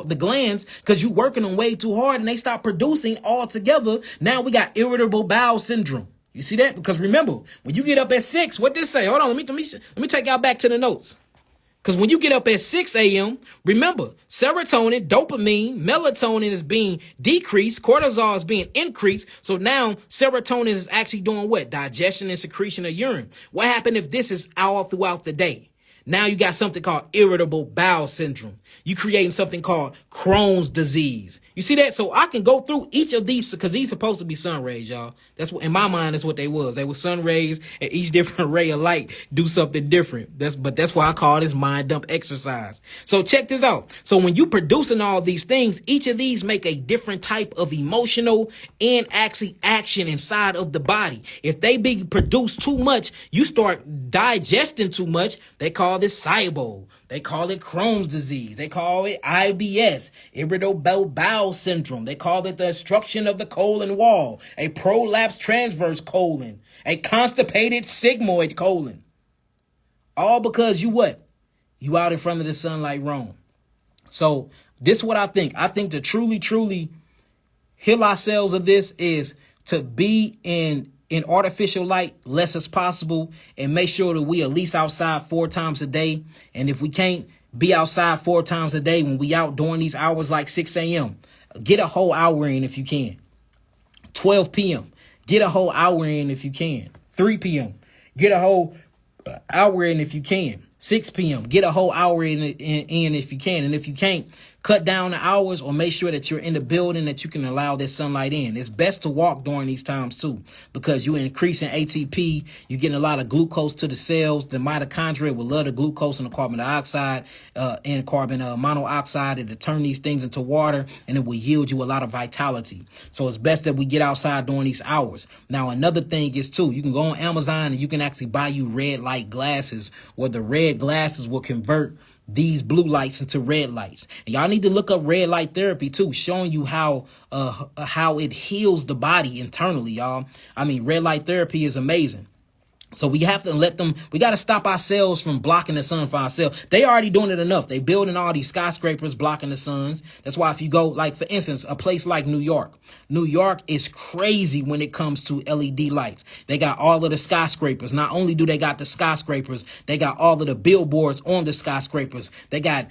hard, and they stop producing altogether. Now we got irritable bowel syndrome. You see that? Because remember, when you get up at 6, what this say? Hold on, let me take y'all back to the notes. Because when you get up at 6 a.m., remember, serotonin, dopamine, melatonin is being decreased, cortisol is being increased. So now serotonin is actually doing what? Digestion and secretion of urine. What happened if this is all throughout the day? Now you got something called irritable bowel syndrome. You creating something called Crohn's disease. You see that? So I can go through each of these because these supposed to be sun rays, y'all. That's what, in my mind, that's what they was. They were sun rays, and each different ray of light do something different. That's why I call this mind dump exercise. So check this out. So when you producing all these things, each of these make a different type of emotional and actually action inside of the body. If they be produced too much, you start digesting too much. They call this SIBO. They call it Crohn's disease. They call it IBS, irritable bowel syndrome. They call it the obstruction of the colon wall, a prolapsed transverse colon, a constipated sigmoid colon. All because you what? You out in front of the sunlight wrong. So this is what I think. I think to truly heal ourselves of this is to be in artificial light less as possible, and make sure that we at least outside 4 times a day. And if we can't be outside 4 times a day, when we out during these hours like 6 a.m., get a whole hour in if you can. 12 p.m., get a whole hour in if you can. 3 p.m., get a whole hour in if you can. 6 p.m., get a whole hour in if you can. And if you can't, cut down the hours or make sure that you're in the building that you can allow this sunlight in. It's best to walk during these times too, because you're increasing ATP. You're getting a lot of glucose to the cells. The mitochondria will love the glucose and the carbon dioxide and carbon monoxide, and to turn these things into water, and it will yield you a lot of vitality. So it's best that we get outside during these hours. Now, another thing is too, you can go on Amazon and you can actually buy you red light glasses, where the red glasses will convert these blue lights into red lights. And y'all need to look up red light therapy too, showing you how it heals the body internally, y'all. I mean, red light therapy is amazing. So we have to we got to stop ourselves from blocking the sun for ourselves. They already doing it enough. They building all these skyscrapers blocking the suns. That's why if you go, like, for instance, a place like New York is crazy when it comes to LED lights. They got all of the skyscrapers. Not only do they got the skyscrapers, they got all of the billboards on the skyscrapers. They got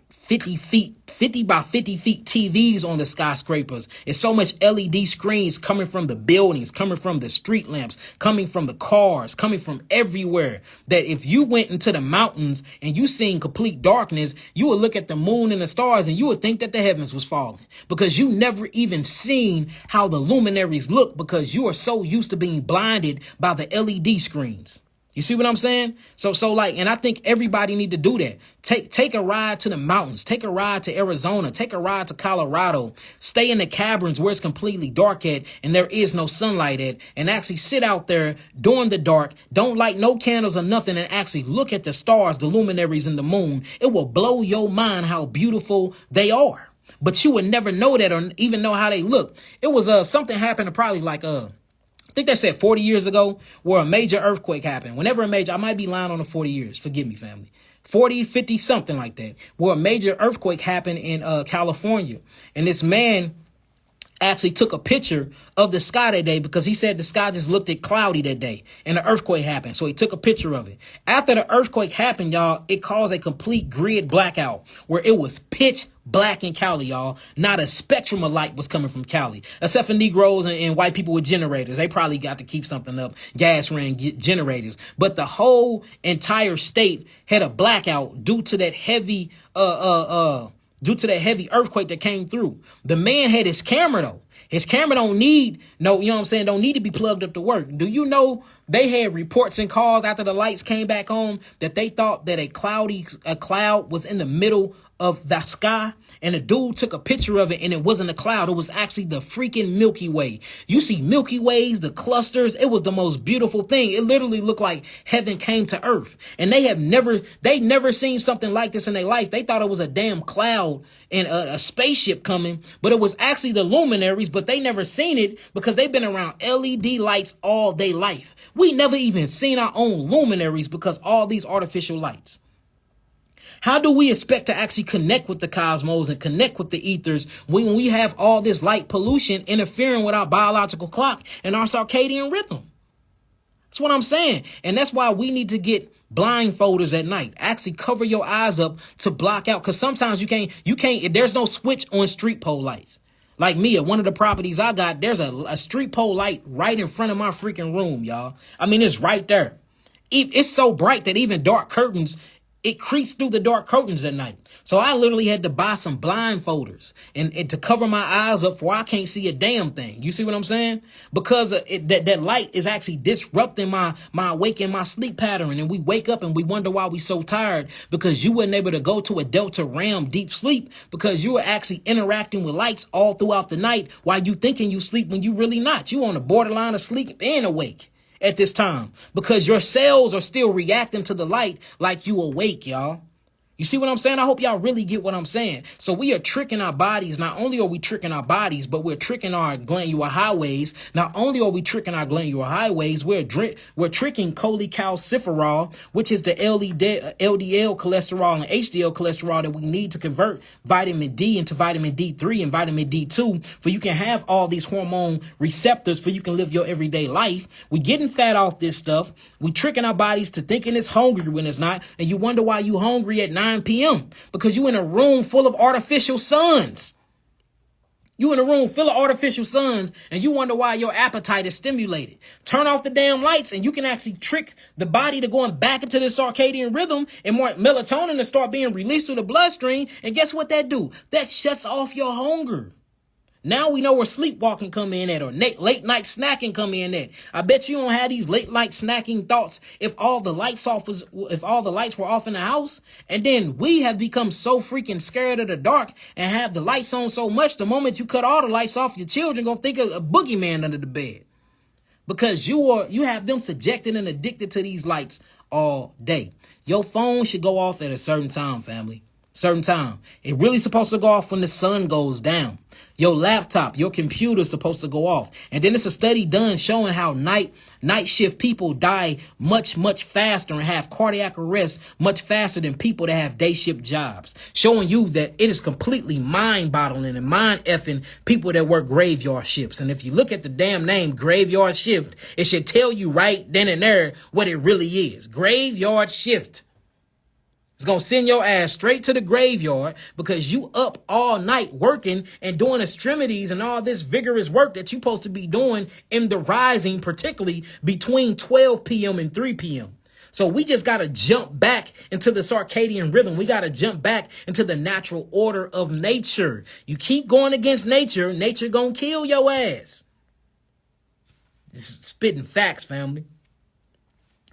50 by 50 feet TVs on the skyscrapers. It's so much LED screens coming from the buildings, coming from the street lamps, coming from the cars, coming from everywhere, that if you went into the mountains and you seen complete darkness, you would look at the moon and the stars and you would think that the heavens was falling, because you never even seen how the luminaries look, because you are so used to being blinded by the LED screens. You see what I'm saying? So like, and I think everybody need to do that. Take a ride to the mountains, take a ride to Arizona, take a ride to Colorado, stay in the caverns where it's completely dark at and there is no sunlight at, and actually sit out there during the dark, don't light no candles or nothing, and actually look at the stars, the luminaries and the moon. It will blow your mind how beautiful they are. But you would never know that or even know how they look. It was something happened probably like I think they said 40 years ago, where a major earthquake happened. Whenever a major, I might be lying on the 40 years. Forgive me, family. 40, 50, something like that, where a major earthquake happened in California. And this man actually took a picture of the sky that day, because he said the sky just looked cloudy that day and the earthquake happened. So he took a picture of it. After the earthquake happened, y'all, it caused a complete grid blackout where it was pitch black in Cali, y'all. Not a spectrum of light was coming from Cali, except for Negroes and white people with generators. They probably got to keep something up, gas ran generators. But the whole entire state had a blackout due to that heavy earthquake that came through. The man had his camera though. His camera don't need don't need to be plugged up to work. Do you know they had reports and calls after the lights came back on that they thought that a cloud was in the middle of the sky, and a dude took a picture of it and it wasn't a cloud. It was actually the freaking Milky Way. You see Milky Ways, the clusters. It was the most beautiful thing. It literally looked like heaven came to earth, and they never seen something like this in their life. They thought it was a damn cloud and a spaceship coming, but it was actually the luminaries, but they never seen it because they've been around LED lights all day life. We never even seen our own luminaries because all these artificial lights. How do we expect to actually connect with the cosmos and connect with the ethers when we have all this light pollution interfering with our biological clock and our circadian rhythm? That's what I'm saying. And that's why we need to get blindfolders at night. Actually cover your eyes up to block out, because sometimes you can't, there's no switch on street pole lights. Like me, at one of the properties I got, there's a street pole light right in front of my freaking room, y'all. I mean, it's right there. It's so bright that even dark curtains, it creeps through the dark curtains at night. So I literally had to buy some blindfolders and to cover my eyes up for I can't see a damn thing. You see what I'm saying? Because that light is actually disrupting my wake and my sleep pattern. And we wake up and we wonder why we so tired, because you weren't able to go to a Delta RAM deep sleep because you were actually interacting with lights all throughout the night while you thinking you sleep when you really not. You on the borderline of sleep and awake at this time, because your cells are still reacting to the light like you awake, y'all. You see what I'm saying? I hope y'all really get what I'm saying. So we are tricking our bodies. Not only are we tricking our bodies, but we're tricking our glandular highways. Not only are we tricking our glandular highways, we're tricking cholecalciferol, which is the LDL cholesterol and HDL cholesterol that we need to convert vitamin D into vitamin D3 and vitamin D2, for you can have all these hormone receptors for you can live your everyday life. We're getting fat off this stuff. We're tricking our bodies to thinking it's hungry when it's not. And you wonder why you hungry at 9 p.m. because you in a room full of artificial suns. You in a room full of artificial suns and you wonder why your appetite is stimulated. Turn off the damn lights and you can actually trick the body to going back into the circadian rhythm and more melatonin to start being released through the bloodstream. And guess what that do? That shuts off your hunger. Now we know where sleepwalking come in at, or late night snacking come in at. I bet you don't have these late night snacking thoughts if all the lights were off in the house. And then we have become so freaking scared of the dark and have the lights on so much. The moment you cut all the lights off, your children gonna think of a boogeyman under the bed, because you have them subjected and addicted to these lights all day. Your phone should go off at a certain time, family. Certain time. It really supposed to go off when the sun goes down. Your laptop, your computer is supposed to go off. And then it's a study done showing how night shift people die much faster and have cardiac arrest much faster than people that have day shift jobs. Showing you that it is completely mind-boggling and mind-effing people that work graveyard shifts. And if you look at the damn name graveyard shift, it should tell you right then and there what it really is. Graveyard shift. It's going to send your ass straight to the graveyard because you up all night working and doing extremities and all this vigorous work that you're supposed to be doing in the rising, particularly between 12 p.m. and 3 p.m. So we just got to jump back into the circadian rhythm. We got to jump back into the natural order of nature. You keep going against nature, nature going to kill your ass. Just spitting facts, family.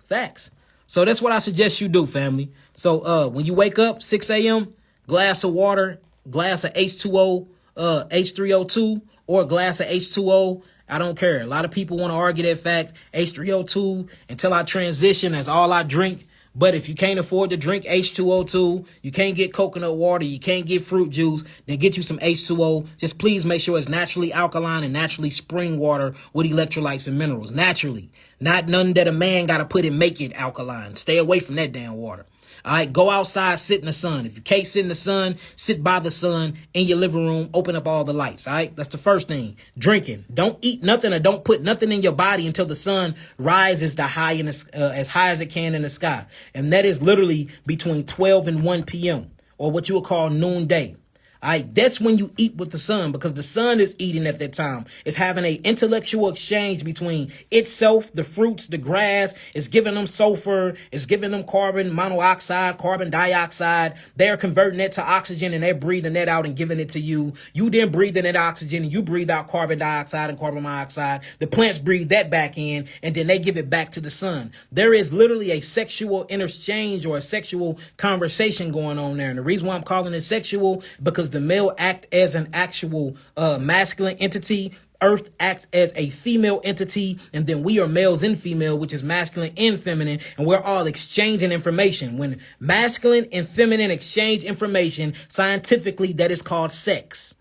Facts. So that's what I suggest you do, family. So when you wake up, 6 a.m., glass of water, glass of H2O, H3O2, or a glass of H2O. I don't care. A lot of people want to argue that fact. H3O2, until I transition, that's all I drink. But if you can't afford to drink H2O2, you can't get coconut water, you can't get fruit juice, then get you some H2O. Just please make sure it's naturally alkaline and naturally spring water with electrolytes and minerals. Naturally. Not none that a man got to put and make it alkaline. Stay away from that damn water. All right, go outside, sit in the sun. If you can't sit in the sun, sit by the sun in your living room, open up all the lights. All right, that's the first thing. Drinking. Don't eat nothing or don't put nothing in your body until the sun rises as high as it can in the sky. And that is literally between 12 and 1 p.m. or what you would call noonday. All right, that's when you eat with the sun because the sun is eating at that time. It's having an intellectual exchange between itself, the fruits, the grass. It's giving them sulfur. It's giving them carbon monoxide, carbon dioxide. They're converting that to oxygen and they're breathing that out and giving it to you. You then breathe in that oxygen and you breathe out carbon dioxide and carbon monoxide. The plants breathe that back in and then they give it back to the sun. There is literally a sexual interchange or a sexual conversation going on there. And the reason why I'm calling it sexual because the male act as an actual masculine entity. Earth acts as a female entity. And then we are males and female, which is masculine and feminine. And we're all exchanging information. When masculine and feminine exchange information, scientifically, that is called sex.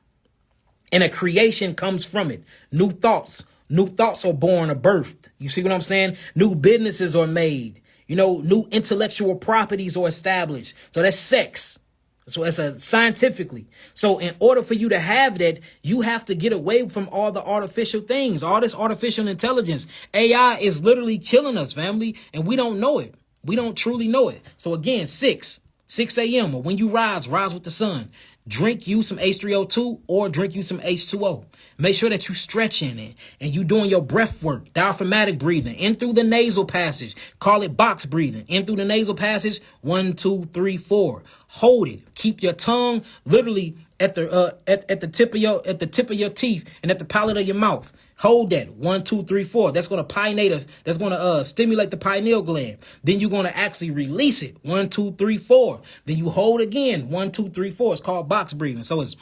And a creation comes from it. New thoughts. New thoughts are born or birthed. You see what I'm saying? New businesses are made. You know, new intellectual properties are established. So that's sex. So it's scientifically. So in order for you to have that, you have to get away from all the artificial things, all this artificial intelligence. AI is literally killing us, family, and we don't know it. We don't truly know it. So again, 6 a.m. or when you rise with the sun. Drink you some H3O2 or drink you some H2O. Make sure that you stretching it and you doing your breath work, diaphragmatic breathing, in through the nasal passage. Call it box breathing. In through the nasal passage, 1, 2, 3, 4. Hold it. Keep your tongue literally at the tip of your teeth and at the palate of your mouth. Hold that. 1, 2, 3, 4. That's going to pineate us. That's going to stimulate the pineal gland. Then you're going to actually release it. 1, 2, 3, 4. Then you hold again. 1, 2, 3, 4. It's called box breathing. So it's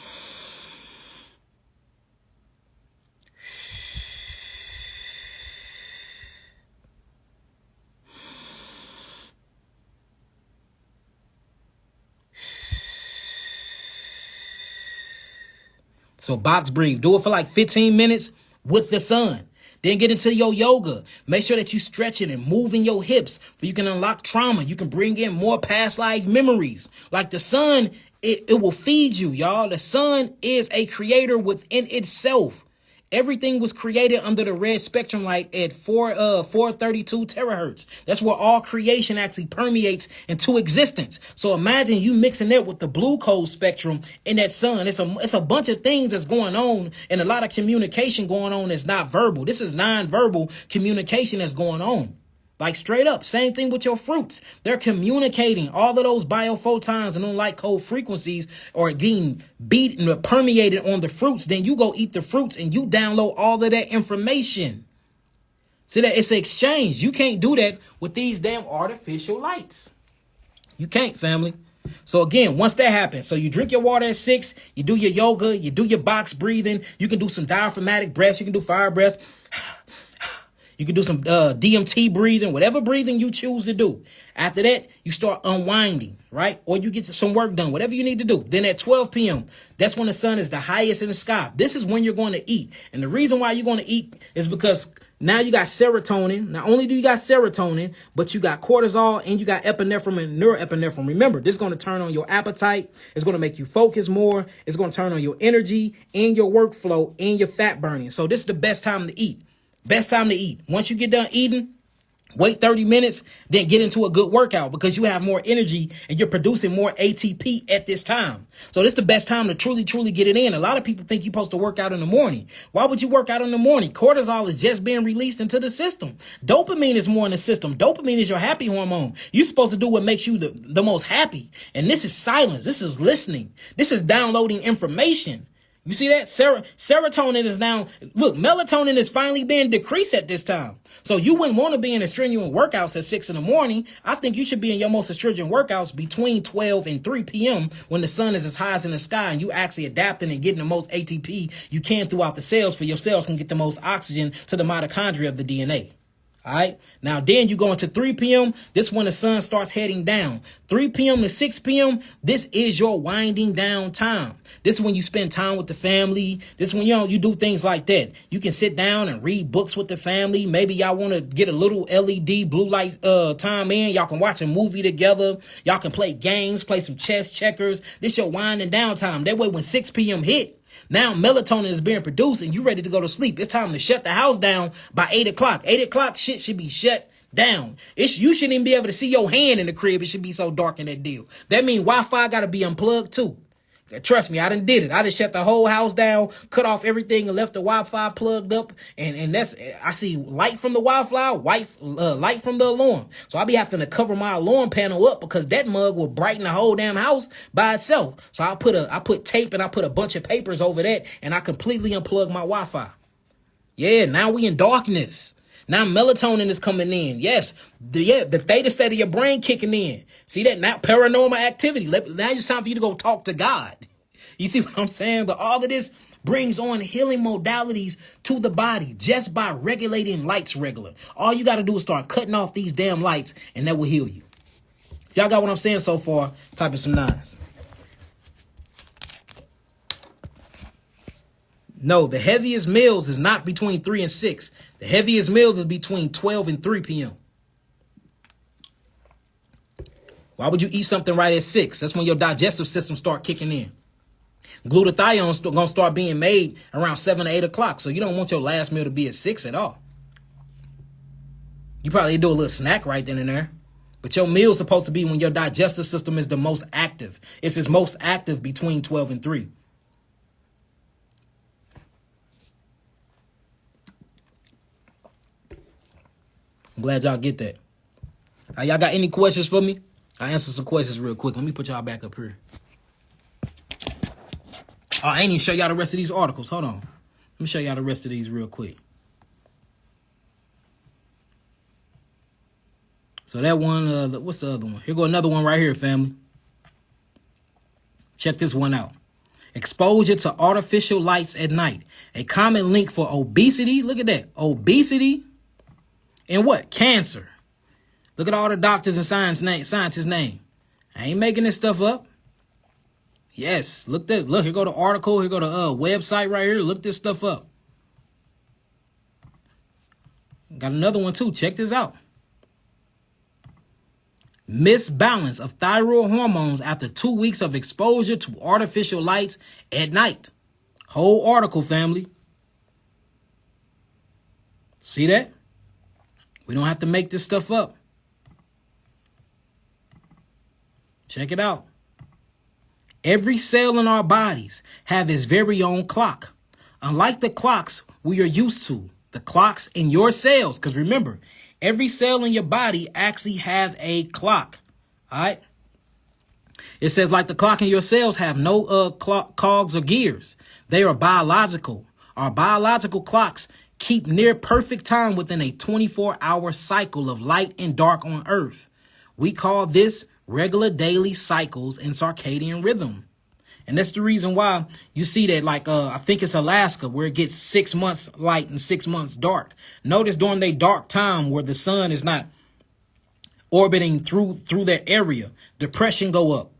box breathe. Do it for like 15 minutes with the sun. Then get into your yoga. Make sure that you stretch it and moving your hips so you can unlock trauma. You can bring in more past life memories. Like the sun, it will feed you, y'all. The sun is a creator within itself. Everything was created under the red spectrum light at 432 terahertz. That's where all creation actually permeates into existence. So imagine you mixing that with the blue code spectrum in that sun. It's a bunch of things that's going on and a lot of communication going on that's not verbal. This is non-verbal communication that's going on. Like straight up, same thing with your fruits. They're communicating. All of those biophotons and light code frequencies are getting beat and permeated on the fruits. Then you go eat the fruits and you download all of that information. See that it's an exchange. You can't do that with these damn artificial lights. You can't, family. So again, once that happens, so you drink your water at 6, you do your yoga, you do your box breathing, you can do some diaphragmatic breaths, you can do fire breaths. You can do some DMT breathing, whatever breathing you choose to do. After that, you start unwinding, right? Or you get some work done, whatever you need to do. Then at 12 p.m., that's when the sun is the highest in the sky. This is when you're going to eat. And the reason why you're going to eat is because now you got serotonin. Not only do you got serotonin, but you got cortisol and you got epinephrine and norepinephrine. Remember, this is going to turn on your appetite. It's going to make you focus more. It's going to turn on your energy and your workflow and your fat burning. So this is the best time to eat. Best time to eat. Once you get done eating, wait 30 minutes, then get into a good workout because you have more energy and you're producing more ATP at this time. So this is the best time to truly get it in. A lot of people think you're supposed to work out in the morning. Why would you work out in the morning? Cortisol is just being released into the system. Dopamine is more in the system. Dopamine is your happy hormone. You're supposed to do what makes you the most happy. And this is silence. This is listening. This is downloading information. You see that? Serotonin is now, look, melatonin is finally being decreased at this time. So you wouldn't want to be in astringent workouts at 6 in the morning. I think you should be in your most astringent workouts between 12 and 3 p.m. when the sun is as high as in the sky and you actually adapting and getting the most ATP you can throughout the cells for your cells can get the most oxygen to the mitochondria of the DNA. All right. Now, then you go into 3 p.m. This is when the sun starts heading down. 3 p.m. to 6 p.m. This is your winding down time. This is when you spend time with the family. This is when you do things like that. You can sit down and read books with the family. Maybe y'all want to get a little LED blue light time in. Y'all can watch a movie together. Y'all can play games, play some chess, checkers. This your winding down time. That way, when 6 p.m. hit, now melatonin is being produced and you ready to go to sleep. It's time to shut the house down by 8 o'clock. 8 o'clock, shit should be shut down. You shouldn't even be able to see your hand in the crib. It should be so dark in that deal. That means Wi-Fi got to be unplugged too. Trust me, I done did it. I just shut the whole house down, cut off everything and left the Wi-Fi plugged up. And that's, I see light from the Wi-Fi, light from the alarm. So I be having to cover my alarm panel up because that mug will brighten the whole damn house by itself. So I put tape and I put a bunch of papers over that and I completely unplug my Wi-Fi. Yeah, now we in darkness. Now melatonin is coming in. Yes, the theta state of your brain kicking in. See that? Now paranormal activity. Now it's time for you to go talk to God. You see what I'm saying? But all of this brings on healing modalities to the body just by regulating lights regular. All you got to do is start cutting off these damn lights and that will heal you. If y'all got what I'm saying so far, type in some 9s. No, the heaviest meals is not between 3 and 6. The heaviest meals is between 12 and 3 p.m. Why would you eat something right at 6? That's when your digestive system start kicking in. Glutathione's going to start being made around 7 or 8 o'clock. So you don't want your last meal to be at 6 at all. You probably do a little snack right then and there. But your meal is supposed to be when your digestive system is the most active. It's its most active between 12 and 3. I'm glad y'all get that. Y'all got any questions for me? I answer some questions real quick. Let me put y'all back up here. Oh, I ain't even show y'all the rest of these articles. Hold on. Let me show y'all the rest of these real quick. So that one, what's the other one? Here go another one right here, family. Check this one out. Exposure to artificial lights at night. A common link for obesity. Look at that. Obesity. And what? Cancer. Look at all the doctors and scientists' name. I ain't making this stuff up. Yes. Look, here go the article. Here go the website right here. Look this stuff up. Got another one too. Check this out. Misbalance of thyroid hormones after 2 weeks of exposure to artificial lights at night. Whole article, family. See that? We don't have to make this stuff up. Check it out. Every cell in our bodies have its very own clock. Unlike the clocks we are used to, the clocks in your cells, because remember, every cell in your body actually have a clock. All right. It says like the clock in your cells have no cogs or gears. They are biological. Our biological clocks keep near perfect time within a 24-hour cycle of light and dark on Earth. We call this regular daily cycles and circadian rhythm. And that's the reason why you see that, like, I think it's Alaska, where it gets 6 months light and 6 months dark. Notice during their dark time where the sun is not orbiting through that area, depression go up,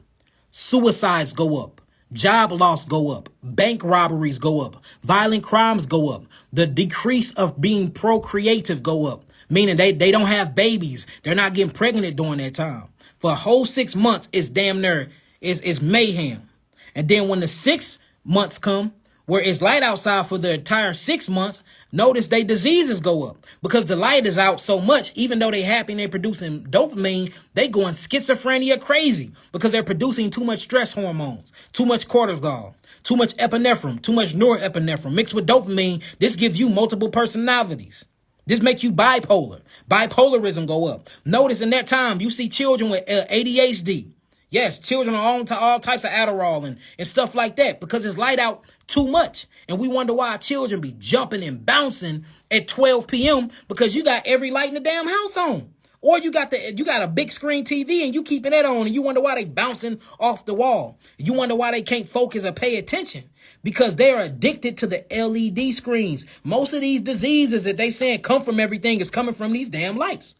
suicides go up, job loss go up, bank robberies go up, violent crimes go up, the decrease of being procreative go up, meaning they don't have babies. They're not getting pregnant during that time. For a whole 6 months, it's damn near, it's mayhem. And then when the 6 months come, where it's light outside for the entire 6 months, notice they diseases go up because the light is out so much. Even though they happy and they're producing dopamine, they going schizophrenia crazy because they're producing too much stress hormones, too much cortisol, too much epinephrine, too much norepinephrine mixed with dopamine. This gives you multiple personalities. This make you bipolar. Bipolarism go up. Notice in that time, you see children with ADHD. Yes, children are on to all types of Adderall and stuff like that because it's light out too much. And we wonder why children be jumping and bouncing at 12 p.m. because you got every light in the damn house on. Or you got a big screen TV and you keeping that on and you wonder why they bouncing off the wall. You wonder why they can't focus or pay attention because they are addicted to the LED screens. Most of these diseases that they saying come from everything is coming from these damn lights.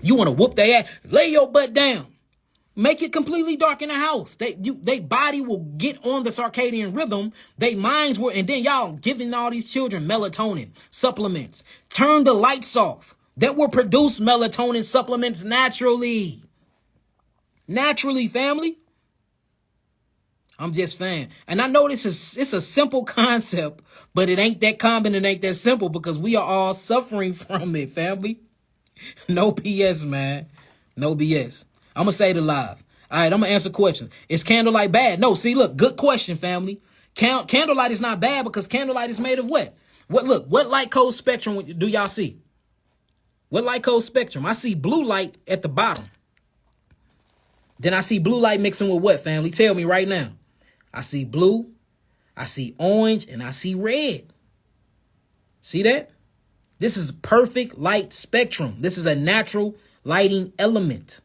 You want to whoop their ass, lay your butt down. Make it completely dark in the house. They body will get on the circadian rhythm. They minds will, and then y'all giving all these children melatonin supplements. Turn the lights off. That will produce melatonin supplements naturally. Naturally, family. I'm just fan. And I know it's a simple concept, but it ain't that common. It ain't that simple because we are all suffering from it, family. No BS, man. No BS. I'm going to say it live. All right, I'm going to answer questions. Is candlelight bad? No, see, look, good question, family. Candlelight is not bad because candlelight is made of what? What light code spectrum do y'all see? What light code spectrum? I see blue light at the bottom. Then I see blue light mixing with what, family? Tell me right now. I see blue, I see orange, and I see red. See that? This is perfect light spectrum. This is a natural lighting element.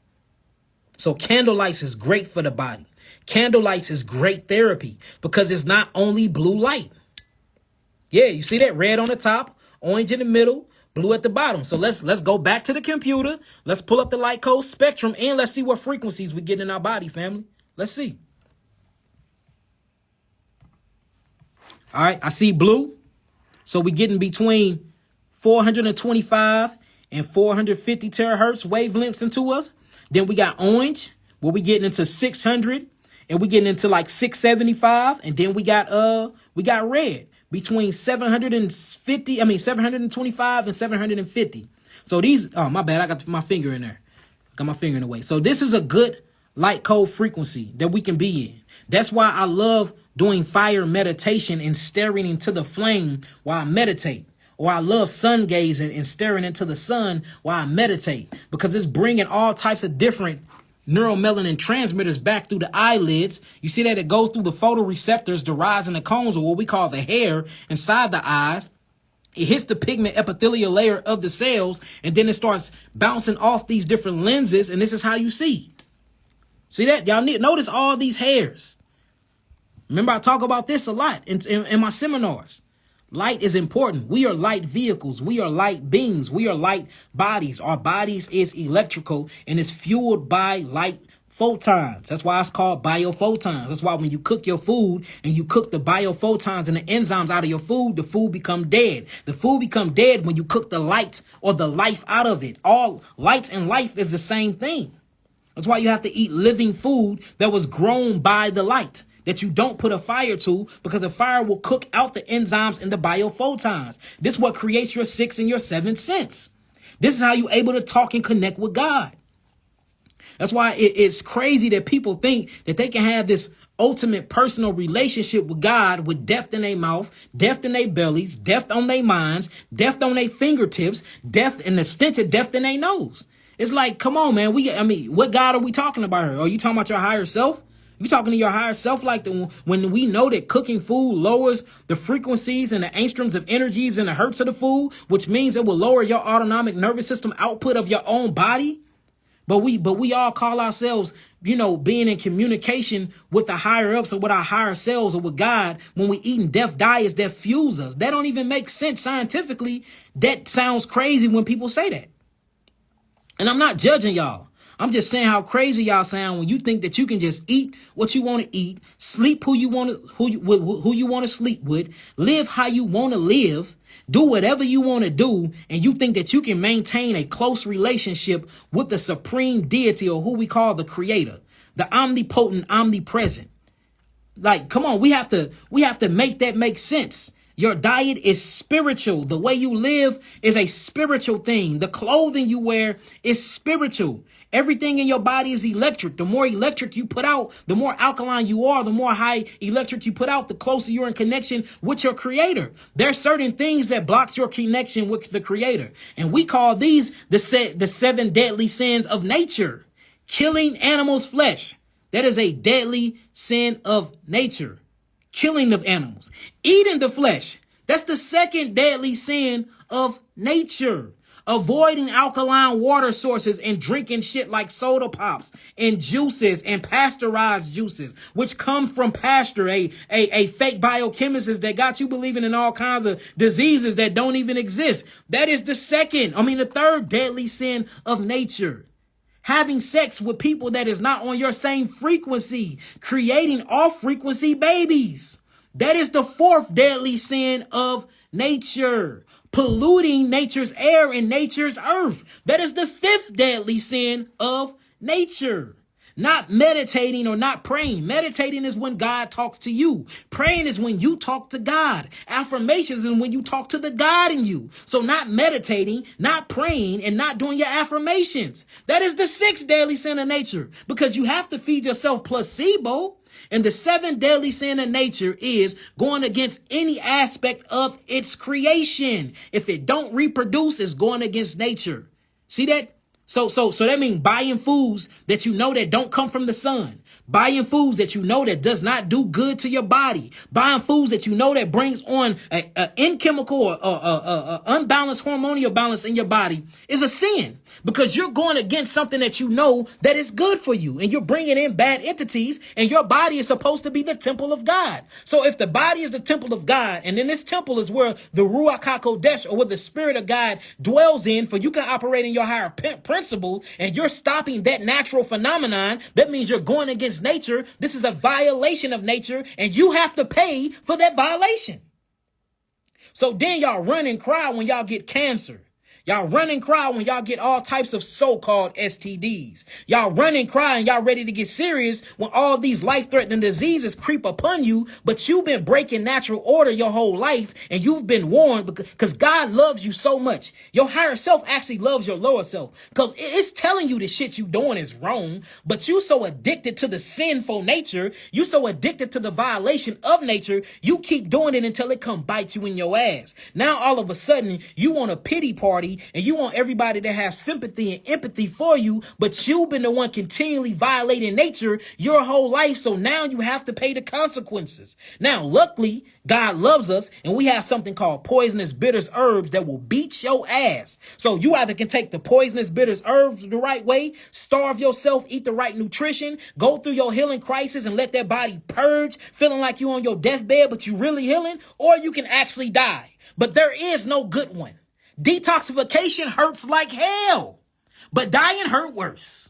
So candlelights is great for the body. Candlelights is great therapy because it's not only blue light. Yeah, you see that? Red on the top, orange in the middle, blue at the bottom. So let's go back to the computer. Let's pull up the light code spectrum and let's see what frequencies we get in our body, family. Let's see. All right, I see blue. So we getting between 425 and 450 terahertz wavelengths into us. Then we got orange, where we getting into 600, and we getting into like 675, and then we got red between 725 and 750. So these, oh my bad, I got my finger in there. Got my finger in the way. So this is a good light code frequency that we can be in. That's why I love doing fire meditation and staring into the flame while I meditate. Or I love sun gazing and staring into the sun while I meditate because it's bringing all types of different neuromelanin transmitters back through the eyelids. You see that it goes through the photoreceptors, the rods and the cones, or what we call the hair inside the eyes. It hits the pigment epithelial layer of the cells, and then it starts bouncing off these different lenses, and this is how you see. See that? Y'all notice all these hairs. Remember, I talk about this a lot in my seminars. Light is important. We are light vehicles. We are light beings. We are light bodies. Our bodies is electrical and is fueled by light photons. That's why it's called biophotons. That's why when you cook your food and you cook the biophotons and the enzymes out of your food, the food become dead. The food become dead when you cook the light or the life out of it. All light and life is the same thing. That's why you have to eat living food that was grown by the light, that you don't put a fire to, because the fire will cook out the enzymes and the biophotons. This is what creates your 6th and your 7th sense. This is how you're able to talk and connect with God. That's why it's crazy that people think that they can have this ultimate personal relationship with God with death in their mouth, death in their bellies, death on their minds, death on their fingertips, death and the stench of death in their nose. It's like, come on, man. What God are we talking about here? Are you talking about your higher self? You talking to your higher self like when we know that cooking food lowers the frequencies and the angstroms of energies and the hertz of the food, which means it will lower your autonomic nervous system output of your own body. But we all call ourselves, being in communication with the higher ups or with our higher selves or with God when we eating death diets that fuels us. That don't even make sense scientifically. That sounds crazy when people say that. And I'm not judging y'all. I'm just saying how crazy y'all sound when you think that you can just eat what you want to eat, sleep who you want to sleep with, live how you want to live, do whatever you want to do, and you think that you can maintain a close relationship with the supreme deity, or who we call the creator, the omnipotent, omnipresent. Like, come on, we have to make that make sense. Your diet is spiritual. The way you live is a spiritual thing. The clothing you wear is spiritual. Everything in your body is electric. The more electric you put out, the more alkaline you are, the more high electric you put out, the closer you're in connection with your creator. There are certain things that blocks your connection with the creator. And we call these the 7 deadly sins of nature. Killing animals' flesh. That is a deadly sin of nature. Killing of animals. Eating the flesh. That's the 2nd deadly sin of nature. Avoiding alkaline water sources and drinking shit like soda pops and juices and pasteurized juices, which come from pasture, a fake biochemist that got you believing in all kinds of diseases that don't even exist. That is the 3rd deadly sin of nature. Having sex with people that is not on your same frequency, creating off-frequency babies. That is the 4th deadly sin of nature. Polluting nature's air and nature's earth. That is the 5th deadly sin of nature. Not meditating or not praying. Meditating is when God talks to you. Praying is when you talk to God. Affirmations is when you talk to the God in you. So not meditating, not praying, and not doing your affirmations. That is the 6th deadly sin of nature, because you have to feed yourself placebo. And the 7th deadly sin of nature is going against any aspect of its creation. If it don't reproduce, it's going against nature. See that? So that means buying foods that you know that don't come from the sun. Buying foods that you know that does not do good to your body. Buying foods that you know that brings on an inchemical or unbalanced hormonal balance in your body is a sin, because you're going against something that you know that is good for you, and you're bringing in bad entities, and your body is supposed to be the temple of God. So if the body is the temple of God, and then this temple is where the Ruach HaKodesh, or where the Spirit of God dwells in, for you can operate in your higher principle, and you're stopping that natural phenomenon, that means you're going against nature. This is a violation of nature, and you have to pay for that violation. So then y'all run and cry when y'all get cancer. Y'all run and cry when y'all get all types of so-called STDs. Y'all run and cry and y'all ready to get serious when all these life-threatening diseases creep upon you, but you've been breaking natural order your whole life, and you've been warned because God loves you so much. Your higher self actually loves your lower self, because it's telling you the shit you doing is wrong, but you so addicted to the sinful nature, you so addicted to the violation of nature, you keep doing it until it come bite you in your ass. Now all of a sudden you want a pity party, and you want everybody to have sympathy and empathy for you, but you've been the one continually violating nature your whole life, so now you have to pay the consequences. Now, luckily, God loves us, and we have something called poisonous bitter herbs that will beat your ass. So you either can take the poisonous bitter herbs the right way, starve yourself, eat the right nutrition, go through your healing crisis and let that body purge, feeling like you on your deathbed, but you really healing, or you can actually die. But there is no good one. Detoxification hurts like hell, but dying hurt worse.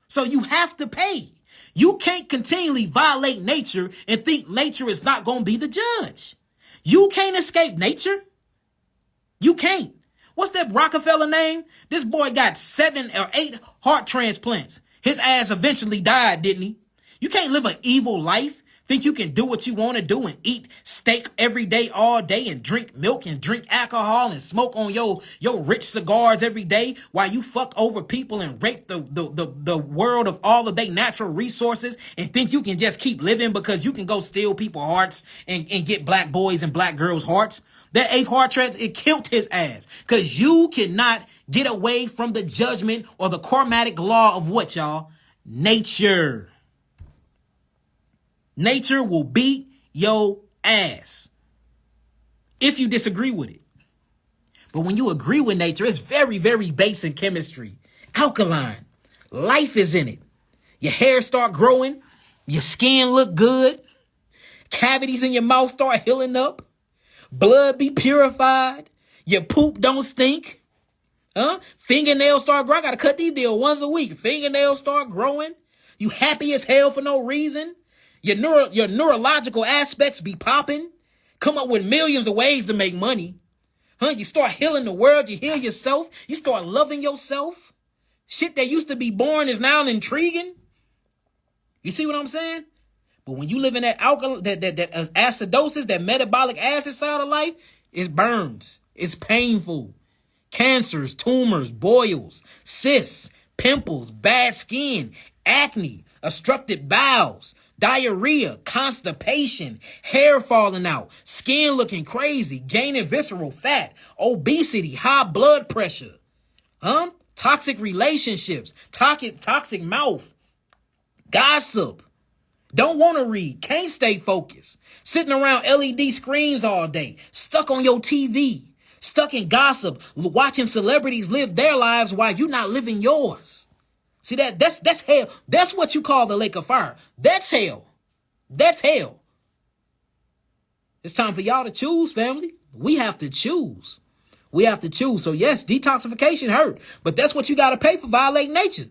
So you have to pay. You can't continually violate nature and think nature is not going to be the judge. You can't escape nature. You can't. What's that Rockefeller name? This boy got 7 or 8 heart transplants. His ass eventually died, didn't he? You can't live an evil life. Think you can do what you want to do and eat steak every day, all day, and drink milk and drink alcohol and smoke on your rich cigars every day while you fuck over people and rape the world of all of their natural resources, and think you can just keep living because you can go steal people's hearts and get black boys and black girls' hearts. That 8th heart transplant, it killed his ass, because you cannot get away from the judgment or the karmatic law of what, y'all? Nature. Nature will beat your ass if you disagree with it. But when you agree with nature, it's very, very basic chemistry. alkaline. Life is in it. Your hair start growing. Your skin look good. Cavities in your mouth start healing up. Blood be purified. Your poop don't stink. Fingernails start growing. I gotta cut these deals once a week. Fingernails start growing. You happy as hell for no reason. Your neurological aspects be popping. Come up with millions of ways to make money. You start healing the world. You heal yourself. You start loving yourself. Shit that used to be boring is now intriguing. You see what I'm saying? But when you live in that acidosis, that metabolic acid side of life, it burns. It's painful. Cancers, tumors, boils, cysts, pimples, bad skin, acne, obstructed bowels, diarrhea, constipation, hair falling out, skin looking crazy, gaining visceral fat, obesity, high blood pressure, toxic relationships, toxic mouth, gossip, don't want to read, can't stay focused, sitting around LED screens all day, stuck on your TV, stuck in gossip, watching celebrities live their lives while you're not living yours. See that's hell. That's what you call the lake of fire. That's hell. That's hell. It's time for y'all to choose, family. We have to choose. We have to choose. So yes, detoxification hurt, but that's what you got to pay for violating nature.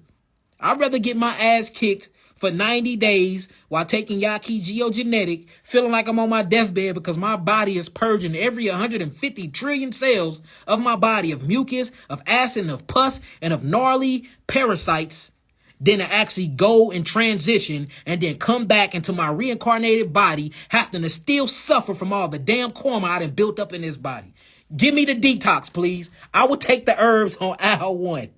I'd rather get my ass kicked for 90 days while taking Yaqui Geogenetic, feeling like I'm on my deathbed because my body is purging every 150 trillion cells of my body of mucus, of acid, and of pus, and of gnarly parasites, than to actually go and transition and then come back into my reincarnated body, having to still suffer from all the damn karma I done built up in this body. Give me the detox, please. I will take the herbs on aisle 1.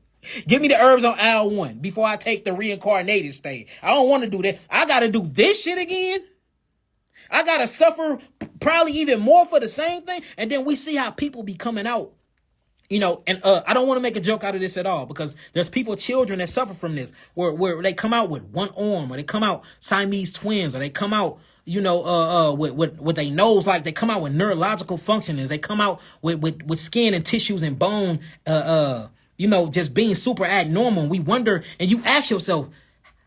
Give me the herbs on aisle 1 before I take the reincarnated stage. I don't want to do that. I got to do this shit again. I got to suffer probably even more for the same thing. And then we see how people be coming out, and I don't want to make a joke out of this at all, because there's children that suffer from this, where they come out with one arm, or they come out Siamese twins, or they come out, with their nose, like they come out with neurological functionings. They come out with skin and tissues and bone, just being super abnormal. We wonder, and you ask yourself,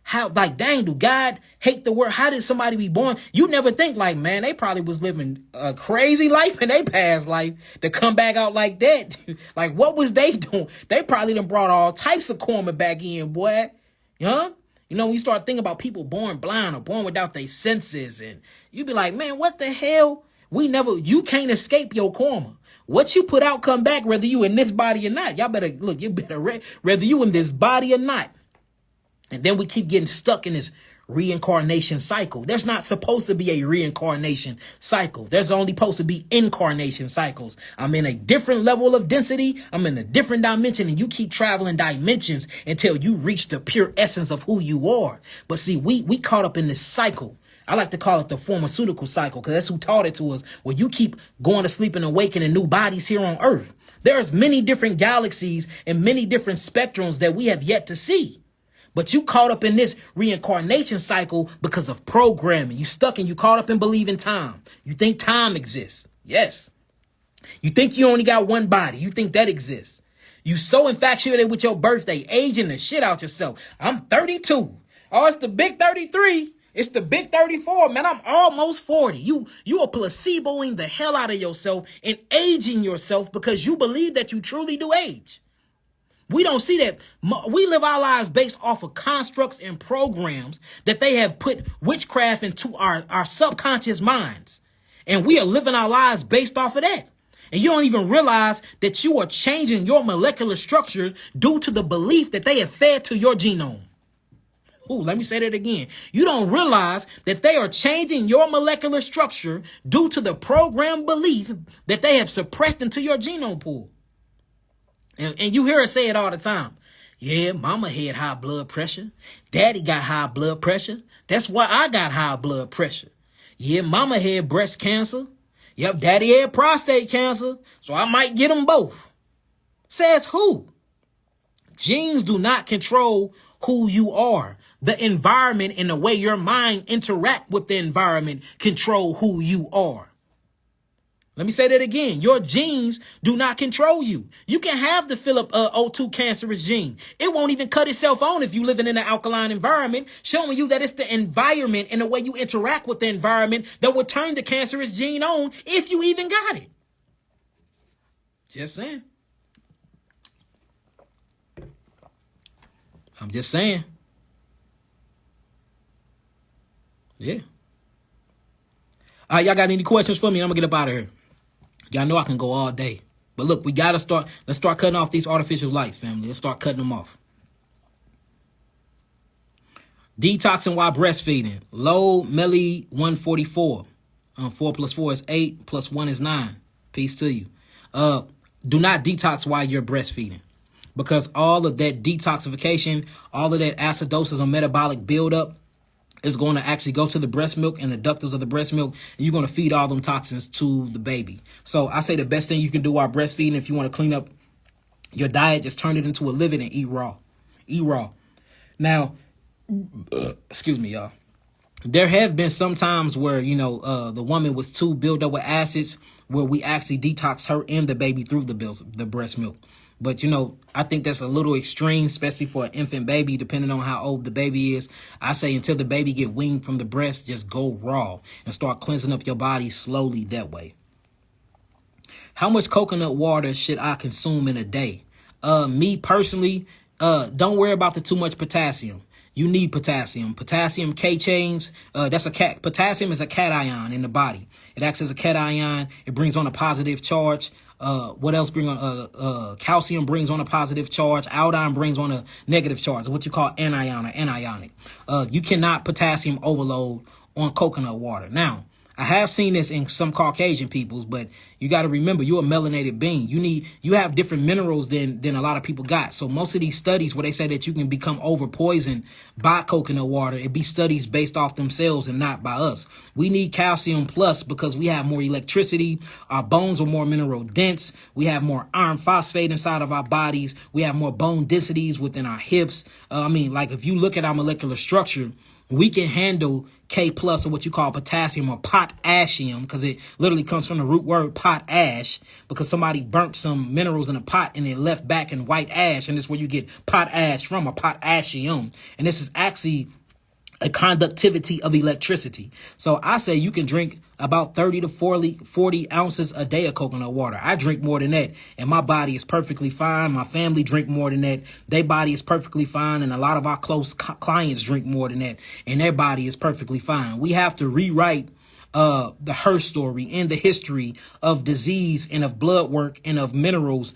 how, like, dang, do God hate the world? How did somebody be born? You never think, like, man, they probably was living a crazy life in their past life to come back out like that. Like, what was they doing? They probably done brought all types of karma back in, boy. When you start thinking about people born blind or born without their senses, and you be like, man, what the hell? You can't escape your karma. What you put out come back, whether you in this body or not. Y'all better look, whether you in this body or not. And then we keep getting stuck in this reincarnation cycle. There's not supposed to be a reincarnation cycle. There's only supposed to be incarnation cycles. I'm in a different level of density. I'm in a different dimension, and you keep traveling dimensions until you reach the pure essence of who you are. But see, we caught up in this cycle. I like to call it the pharmaceutical cycle, because that's who taught it to us, where you keep going to sleep and awakening new bodies here on Earth. There's many different galaxies and many different spectrums that we have yet to see. But you caught up in this reincarnation cycle because of programming. You stuck and you caught up in believing time. You think time exists. Yes. You think you only got one body. You think that exists. You so infatuated with your birthday, aging the shit out yourself. I'm 32. Oh, it's the big 33. It's the big 34, man. I'm almost 40. You are placeboing the hell out of yourself and aging yourself because you believe that you truly do age. We don't see that. We live our lives based off of constructs and programs that they have put witchcraft into our subconscious minds. And we are living our lives based off of that. And you don't even realize that you are changing your molecular structure due to the belief that they have fed to your genome. Ooh, let me say that again. You don't realize that they are changing your molecular structure due to the program belief that they have suppressed into your genome pool. And you hear us say it all the time. Yeah, mama had high blood pressure. Daddy got high blood pressure. That's why I got high blood pressure. Yeah, mama had breast cancer. Yep, daddy had prostate cancer. So I might get them both. Says who? Genes do not control who you are. The environment and the way your mind interact with the environment control who you are. Let me say that again. Your genes do not control you. You can have the Philip O2 cancerous gene. It won't even cut itself on if you're living in an alkaline environment, showing you that it's the environment and the way you interact with the environment that will turn the cancerous gene on if you even got it. Just saying. I'm just saying. Yeah. All right, y'all got any questions for me? I'm going to get up out of here. Y'all know I can go all day. But look, we got to start. Let's start cutting off these artificial lights, family. Let's start cutting them off. Detoxing while breastfeeding. Low Melly 144. 4 plus 4 is 8. Plus 1 is 9. Peace to you. Do not detox while you're breastfeeding. Because all of that detoxification, all of that acidosis or metabolic buildup is going to actually go to the breast milk and the ductals of the breast milk, and you're going to feed all them toxins to the baby. So I say the best thing you can do while breastfeeding, if you want to clean up your diet, just turn it into a living and eat raw. Eat raw. Now, excuse me, y'all. There have been some times where, the woman was too built up with acids where we actually detox her and the baby through the breast milk. But, I think that's a little extreme, especially for an infant baby, depending on how old the baby is. I say until the baby get weaned from the breast, just go raw and start cleansing up your body slowly that way. How much coconut water should I consume in a day? Me personally, don't worry about the too much potassium. You need potassium. Potassium K chains. Potassium is a cation in the body. It acts as a cation. It brings on a positive charge. What else bring on? Calcium brings on a positive charge. Iodine brings on a negative charge. What you call anion or anionic. You cannot potassium overload on coconut water. Now, I have seen this in some Caucasian peoples, but you got to remember, you're a melanated being. You have different minerals than a lot of people got. So most of these studies where they say that you can become over poisoned by coconut water, it be studies based off themselves and not by us. We need calcium plus because we have more electricity. Our bones are more mineral dense. We have more iron phosphate inside of our bodies. We have more bone densities within our hips. If you look at our molecular structure, we can handle K plus or what you call potassium or potassium because it literally comes from the root word potash because somebody burnt some minerals in a pot and it left back in white ash. And this is where you get potash from, or potassium. And this is actually a conductivity of electricity. So I say you can drink about 30 to 40 ounces a day of coconut water. I drink more than that, and my body is perfectly fine. My family drink more than that. Their body is perfectly fine, and a lot of our close clients drink more than that, and their body is perfectly fine. We have to rewrite the her story and the history of disease and of blood work and of minerals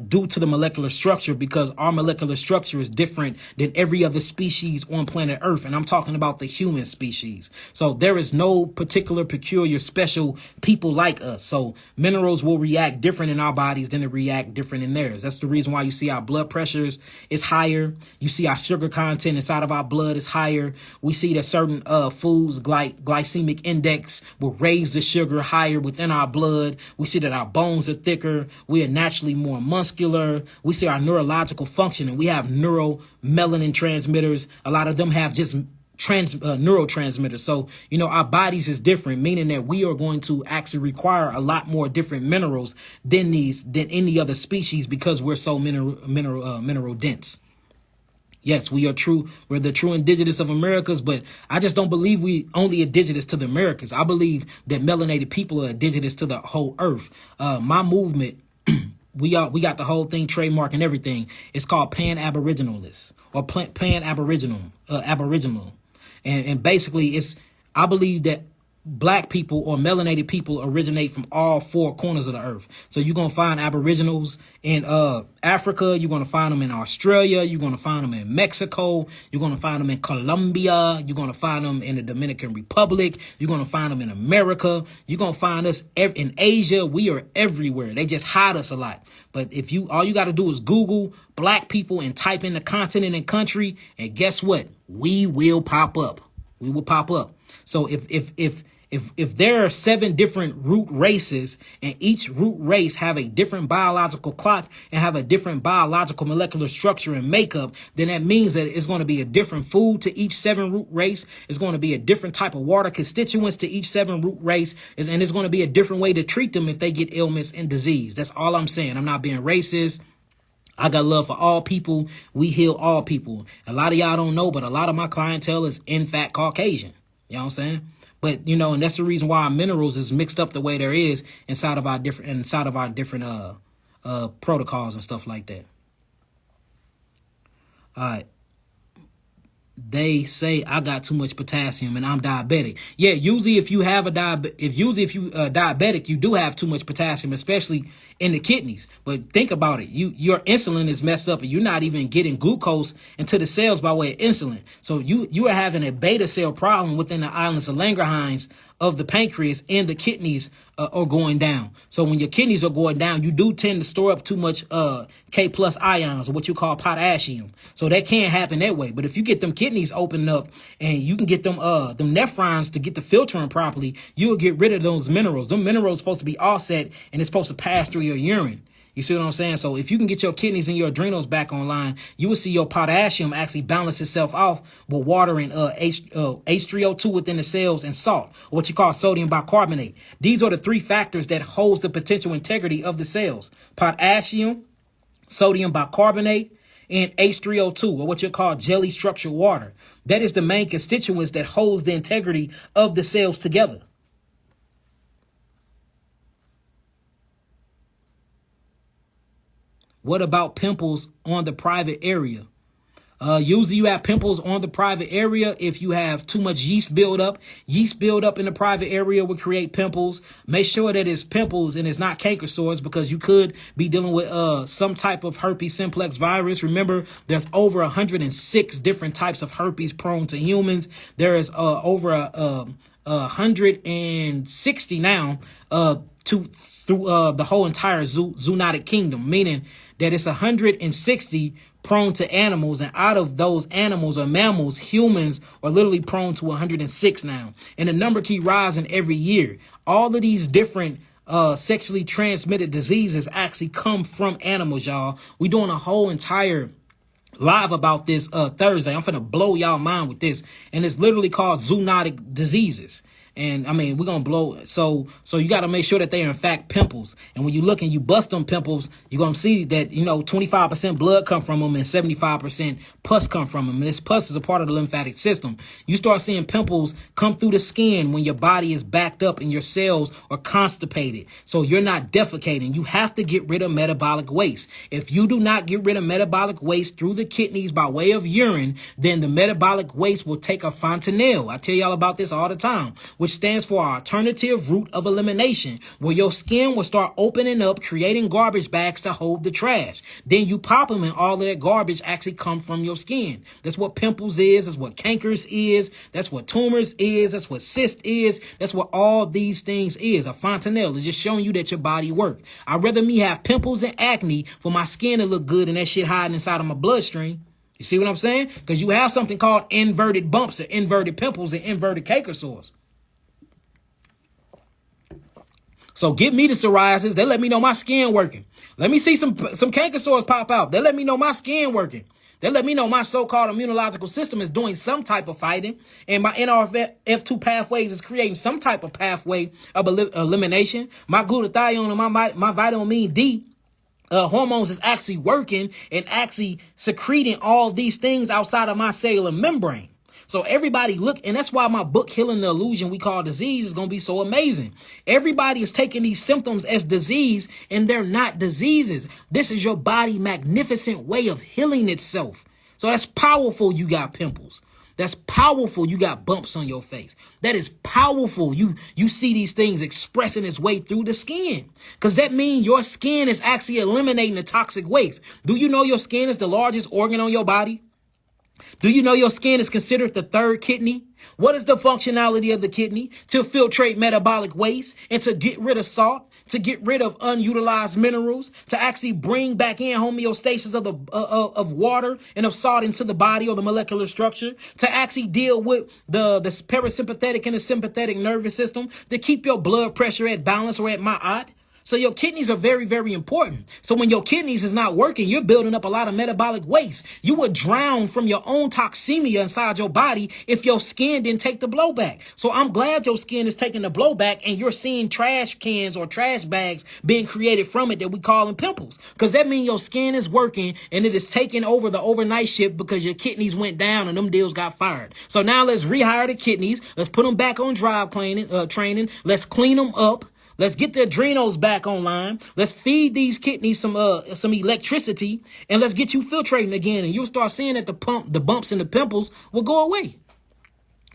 due to the molecular structure, because our molecular structure is different than every other species on planet Earth. And I'm talking about the human species. So there is no particular, peculiar, special people like us. So minerals will react different in our bodies than they react different in theirs. That's the reason why you see our blood pressures is higher. You see our sugar content inside of our blood is higher. We see that certain foods, glycemic index, will raise the sugar higher within our blood. We see that our bones are thicker. We are naturally more muscular. We see our neurological function, and we have neuromelanin transmitters. A lot of them have just neurotransmitters. So, our bodies is different, meaning that we are going to actually require a lot more different minerals than any other species because we're so mineral dense. Yes, we are true. We're the true indigenous of Americas, but I just don't believe we only indigenous to the Americas. I believe that melanated people are indigenous to the whole earth. My movement, we got the whole thing trademark and everything. It's called Pan-Aboriginalist or Pan-Aboriginal, Aboriginal. And basically I believe that Black people or melanated people originate from all four corners of the earth. So you're going to find Aboriginals in Africa. You're going to find them in Australia. You're going to find them in Mexico. You're going to find them in Colombia. You're going to find them in the Dominican Republic. You're going to find them in America. You're going to find us in Asia. We are everywhere. They just hide us a lot. But all you got to do is Google Black people and type in the continent and country. And guess what? We will pop up. We will pop up. So if If there are 7 different root races and each root race have a different biological clock and have a different biological molecular structure and makeup, then that means that it's going to be a different food to each 7 root race. It's going to be a different type of water constituents to each 7 root race. And it's going to be a different way to treat them if they get ailments and disease. That's all I'm saying. I'm not being racist. I got love for all people. We heal all people. A lot of y'all don't know, but a lot of my clientele is in fact Caucasian. You know what I'm saying? But, and that's the reason why our minerals is mixed up the way there is inside of our different protocols and stuff like that. All right. They say I got too much potassium and I'm diabetic. Yeah, usually if you have diabetic, you do have too much potassium, especially in the kidneys. But think about it. Your insulin is messed up and you're not even getting glucose into the cells by way of insulin. So you are having a beta cell problem within the islands of Langerhans of the pancreas, and the kidneys are going down. So when your kidneys are going down, you do tend to store up too much K plus ions, or what you call potassium. So that can happen that way. But if you get them kidneys opened up and you can get them nephrons to get the filtering properly, you'll get rid of those minerals. Them minerals are supposed to be offset and it's supposed to pass through your urine. You see what I'm saying? So if you can get your kidneys and your adrenals back online, you will see your potassium actually balance itself off with water and H3O2 within the cells and salt, or what you call sodium bicarbonate. These are the 3 factors that holds the potential integrity of the cells: potassium, sodium bicarbonate, and H3O2, or what you call jelly structured water. That is the main constituents that holds the integrity of the cells together. What about pimples on the private area? Usually you have pimples on the private area if you have too much yeast buildup. Yeast buildup in the private area will create pimples. Make sure that it's pimples and it's not canker sores, because you could be dealing with some type of herpes simplex virus. Remember, there's over 106 different types of herpes prone to humans. There is over 160 now through the whole entire zoonotic kingdom, meaning that it's 160 prone to animals, and out of those animals or mammals, humans are literally prone to 106 now, and the number keep rising every year. All of these different sexually transmitted diseases actually come from animals, y'all. We doing a whole entire live about this Thursday. I'm finna blow y'all mind with this, and it's literally called zoonotic diseases. And I mean, we're going to blow. So you got to make sure that they are in fact pimples. And when you look and you bust them pimples, you're going to see that, 25% blood come from them and 75% pus come from them. And this pus is a part of the lymphatic system. You start seeing pimples come through the skin when your body is backed up and your cells are constipated. So you're not defecating. You have to get rid of metabolic waste. If you do not get rid of metabolic waste through the kidneys by way of urine, then the metabolic waste will take a fontanelle. I tell y'all about this all the time, which stands for alternative route of elimination, where your skin will start opening up, creating garbage bags to hold the trash. Then you pop them and all of that garbage actually comes from your skin. That's what pimples is. That's what cankers is. That's what tumors is. That's what cyst is. That's what all these things is. A fontanelle is just showing you that your body works. I'd rather me have pimples and acne for my skin to look good and that shit hiding inside of my bloodstream. You see what I'm saying? Because you have something called inverted bumps or inverted pimples and inverted canker sores. So give me the psoriasis. They let me know my skin working. Let me see some canker sores pop out. They let me know my skin working. They let me know my so-called immunological system is doing some type of fighting, and my NRF2 pathways is creating some type of pathway of elimination. My glutathione and my vitamin D hormones is actually working and actually secreting all these things outside of my cellular membrane. So everybody look, and that's why my book, Healing the Illusion We Call Disease, is going to be so amazing. Everybody is taking these symptoms as disease, and they're not diseases. This is your body magnificent way of healing itself. So that's powerful. You got pimples. That's powerful. You got bumps on your face. That is powerful. You see these things expressing its way through the skin, because that means your skin is actually eliminating the toxic waste. Do you know your skin is the largest organ on your body? Do you know your skin is considered the 3rd kidney? What is the functionality of the kidney? To filtrate metabolic waste and to get rid of salt, to get rid of unutilized minerals, to actually bring back in homeostasis of the of water and of salt into the body or the molecular structure, to actually deal with the parasympathetic and the sympathetic nervous system, to keep your blood pressure at balance or at ma'at. So your kidneys are very, very important. So when your kidneys is not working, you're building up a lot of metabolic waste. You would drown from your own toxemia inside your body if your skin didn't take the blowback. So I'm glad your skin is taking the blowback and you're seeing trash cans or trash bags being created from it that we call them pimples. Because that means your skin is working and it is taking over the overnight shift because your kidneys went down and them deals got fired. So now let's rehire the kidneys. Let's put them back on drive training. Let's clean them up. Let's get the adrenals back online. Let's feed these kidneys some electricity, and let's get you filtrating again. And you'll start seeing that the bumps and the pimples will go away.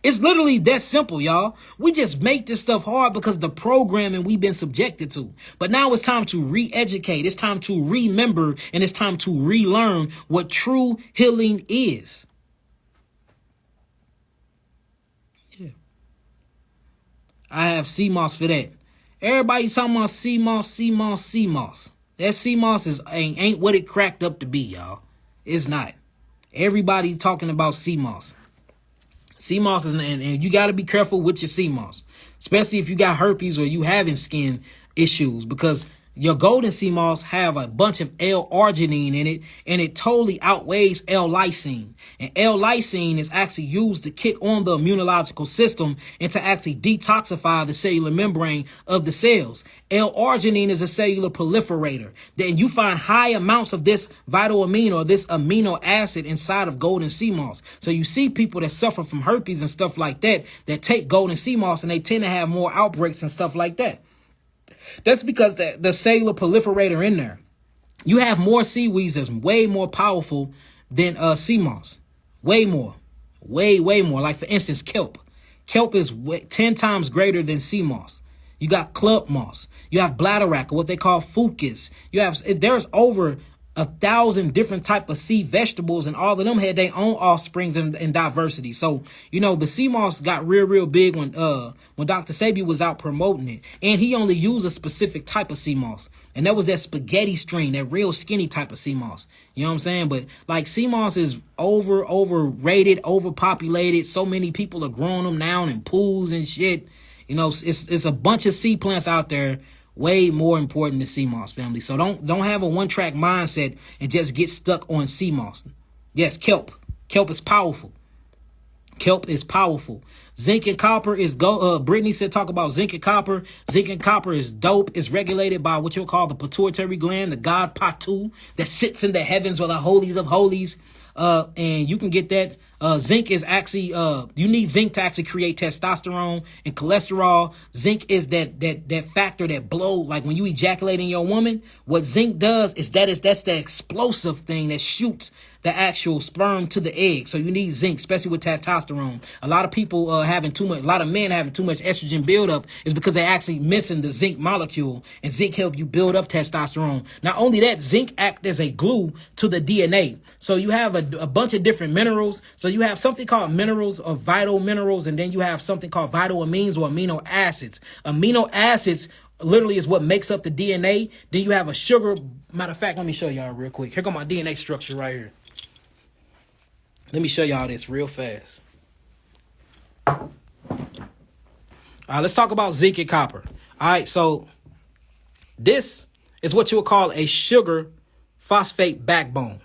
It's literally that simple, y'all. We just make this stuff hard because the programming we've been subjected to. But now it's time to re-educate. It's time to remember, and it's time to relearn what true healing is. Yeah. I have CMOS for that. Everybody talking about CMOS. That CMOS ain't what it cracked up to be, y'all. It's not. Everybody talking about CMOS. CMOS is, and you got to be careful with your CMOS, especially if you got herpes or you having skin issues, because your golden CMOS have a bunch of L-arginine in it, and it totally outweighs L-lysine. And L-lysine is actually used to kick on the immunological system and to actually detoxify the cellular membrane of the cells. L-arginine is a cellular proliferator. Then you find high amounts of this vital amino or this amino acid inside of golden CMOS. So you see people that suffer from herpes and stuff like that take golden CMOS, and they tend to have more outbreaks and stuff like that. That's because the cellular proliferator in there. You have more seaweeds that's way more powerful than CMOS. Way more. Way more. Like, for instance, kelp. Kelp is 10 times greater than CMOS. You got club moss. You have bladderwrack, or what they call fucus. There's over 1,000 different type of sea vegetables, and all of them had their own offsprings and diversity. So, the CMOS got real big when Dr. Sebi was out promoting it, and he only used a specific type of CMOS, and that was that spaghetti string, that real skinny type of CMOS. You know what I'm saying? But like, CMOS is overrated, overpopulated. So many people are growing them now in pools and shit. It's a bunch of sea plants out there way more important than CMOS, family. So don't have a one-track mindset and just get stuck on CMOS. Yes, kelp. Kelp is powerful. Kelp is powerful. Zinc and copper is Brittany said talk about zinc and copper. Zinc and copper is dope. It's regulated by what you'll call the pituitary gland, the god Patu, that sits in the heavens or the holies of holies. And you can get that. Zinc is actually, you need zinc to actually create testosterone and cholesterol. Zinc is that factor that blow, like when you ejaculate in your woman. What zinc does is that's the explosive thing that shoots the actual sperm to the egg. So you need zinc, especially with testosterone. A lot of people a lot of men having too much estrogen buildup is because they're actually missing the zinc molecule, and zinc help you build up testosterone. Not only that, zinc acts as a glue to the DNA. So you have a bunch of different minerals. So you have something called minerals or vital minerals, and then you have something called vital amines or amino acids. Amino acids literally is what makes up the DNA. Then you have a sugar. Matter of fact, let me show y'all real quick. Here go my DNA structure right here. Let me show y'all this real fast. All right, let's talk about zinc and copper. All right, so this is what you would call a sugar phosphate backbone.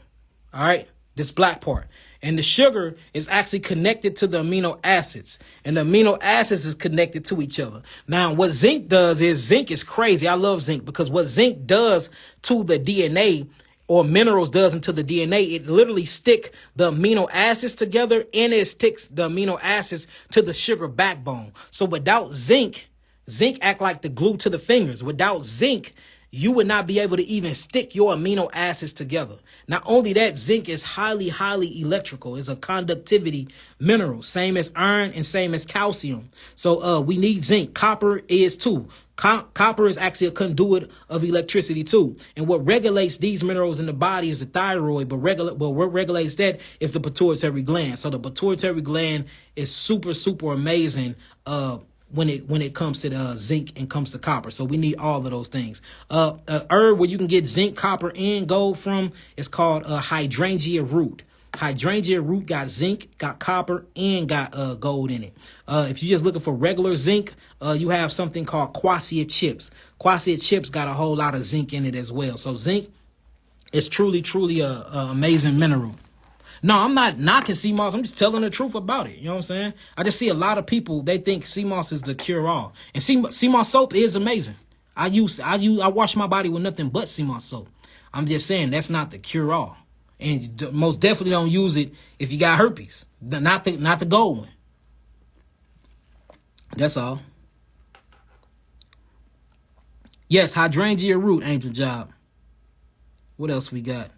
All right, this black part. And the sugar is actually connected to the amino acids, and the amino acids is connected to each other. Now, what zinc does is, zinc is crazy. I love zinc because what zinc does to the DNA, or minerals does into the DNA, it literally stick the amino acids together, and it sticks the amino acids to the sugar backbone. So without zinc act like the glue to the fingers. Without zinc, you would not be able to even stick your amino acids together. Not only that, zinc is highly electrical. It's a conductivity mineral, same as iron and same as calcium. So we need zinc. Copper is too. Copper is actually a conduit of electricity too. And what regulates these minerals in the body is the thyroid, but what regulates that is the pituitary gland. So the pituitary gland is super amazing when it comes to the zinc and comes to copper. So we need all of those things. Herb where you can get zinc, copper, and gold from is called hydrangea root. Hydrangea root got zinc, got copper, and got gold in it. If you're just looking for regular zinc, you have something called quassia chips. Quassia chips got a whole lot of zinc in it as well. So zinc is truly, truly a amazing mineral. No, I'm not knocking sea moss. I'm just telling the truth about it. You know what I'm saying? I just see a lot of people, they think sea moss is the cure all. And sea moss soap is amazing. I wash my body with nothing but sea moss soap. I'm just saying that's not the cure all. And you most definitely don't use it if you got herpes. Not the gold one. That's all. Yes, hydrangea root, Angel Job. What else we got?